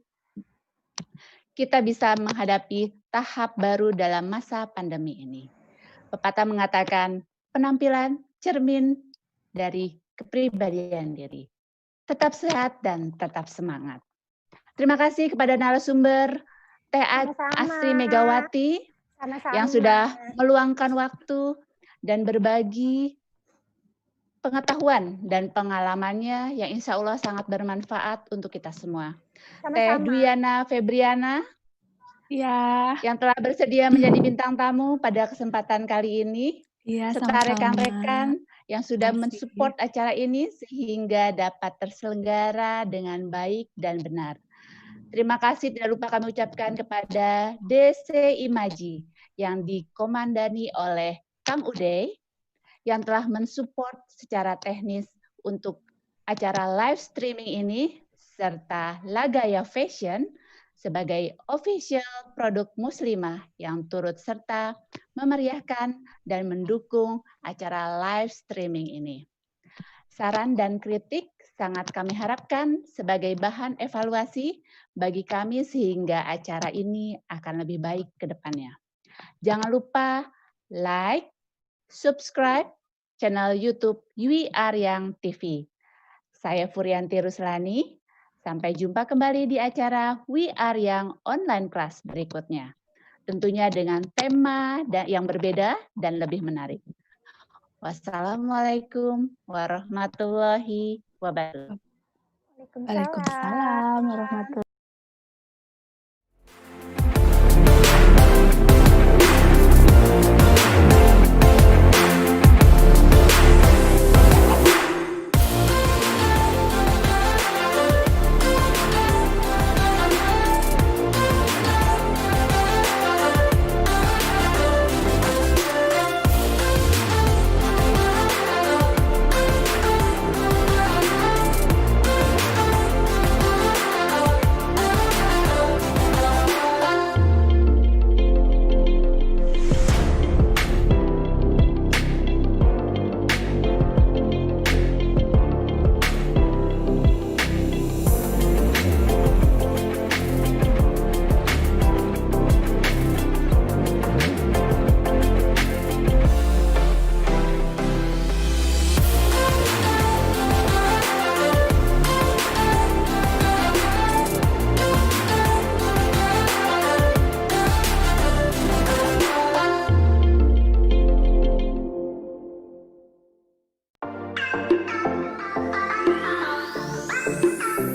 kita bisa menghadapi tahap baru dalam masa pandemi ini. Pepatah mengatakan, penampilan cermin dari kepribadian diri. Tetap sehat dan tetap semangat. Terima kasih kepada narasumber Teh Astri Megawati yang sudah meluangkan waktu dan berbagi pengetahuan dan pengalamannya yang insya Allah sangat bermanfaat untuk kita semua. Teh Sama-sama. Dwiana Febriana Ya, yang telah bersedia menjadi bintang tamu pada kesempatan kali ini, iya serta sama-sama. rekan-rekan yang sudah Makasih. mensupport acara ini sehingga dapat terselenggara dengan baik dan benar. Terima kasih tidak lupa kami ucapkan kepada DC Imaji yang dikomandani oleh Kang Uday yang telah mensupport secara teknis untuk acara live streaming ini, serta Lagaya Fashion sebagai official produk muslimah yang turut serta memeriahkan dan mendukung acara live streaming ini. Saran dan kritik sangat kami harapkan sebagai bahan evaluasi bagi kami sehingga acara ini akan lebih baik ke depannya. Jangan lupa like, subscribe channel YouTube Yui Aryang TV. Saya Furianti Ruslani. Sampai jumpa kembali di acara We Aryang Online Class berikutnya. Tentunya dengan tema yang berbeda dan lebih menarik. Wassalamualaikum warahmatullahi wabarakatuh. Waalaikumsalam warahmatullahi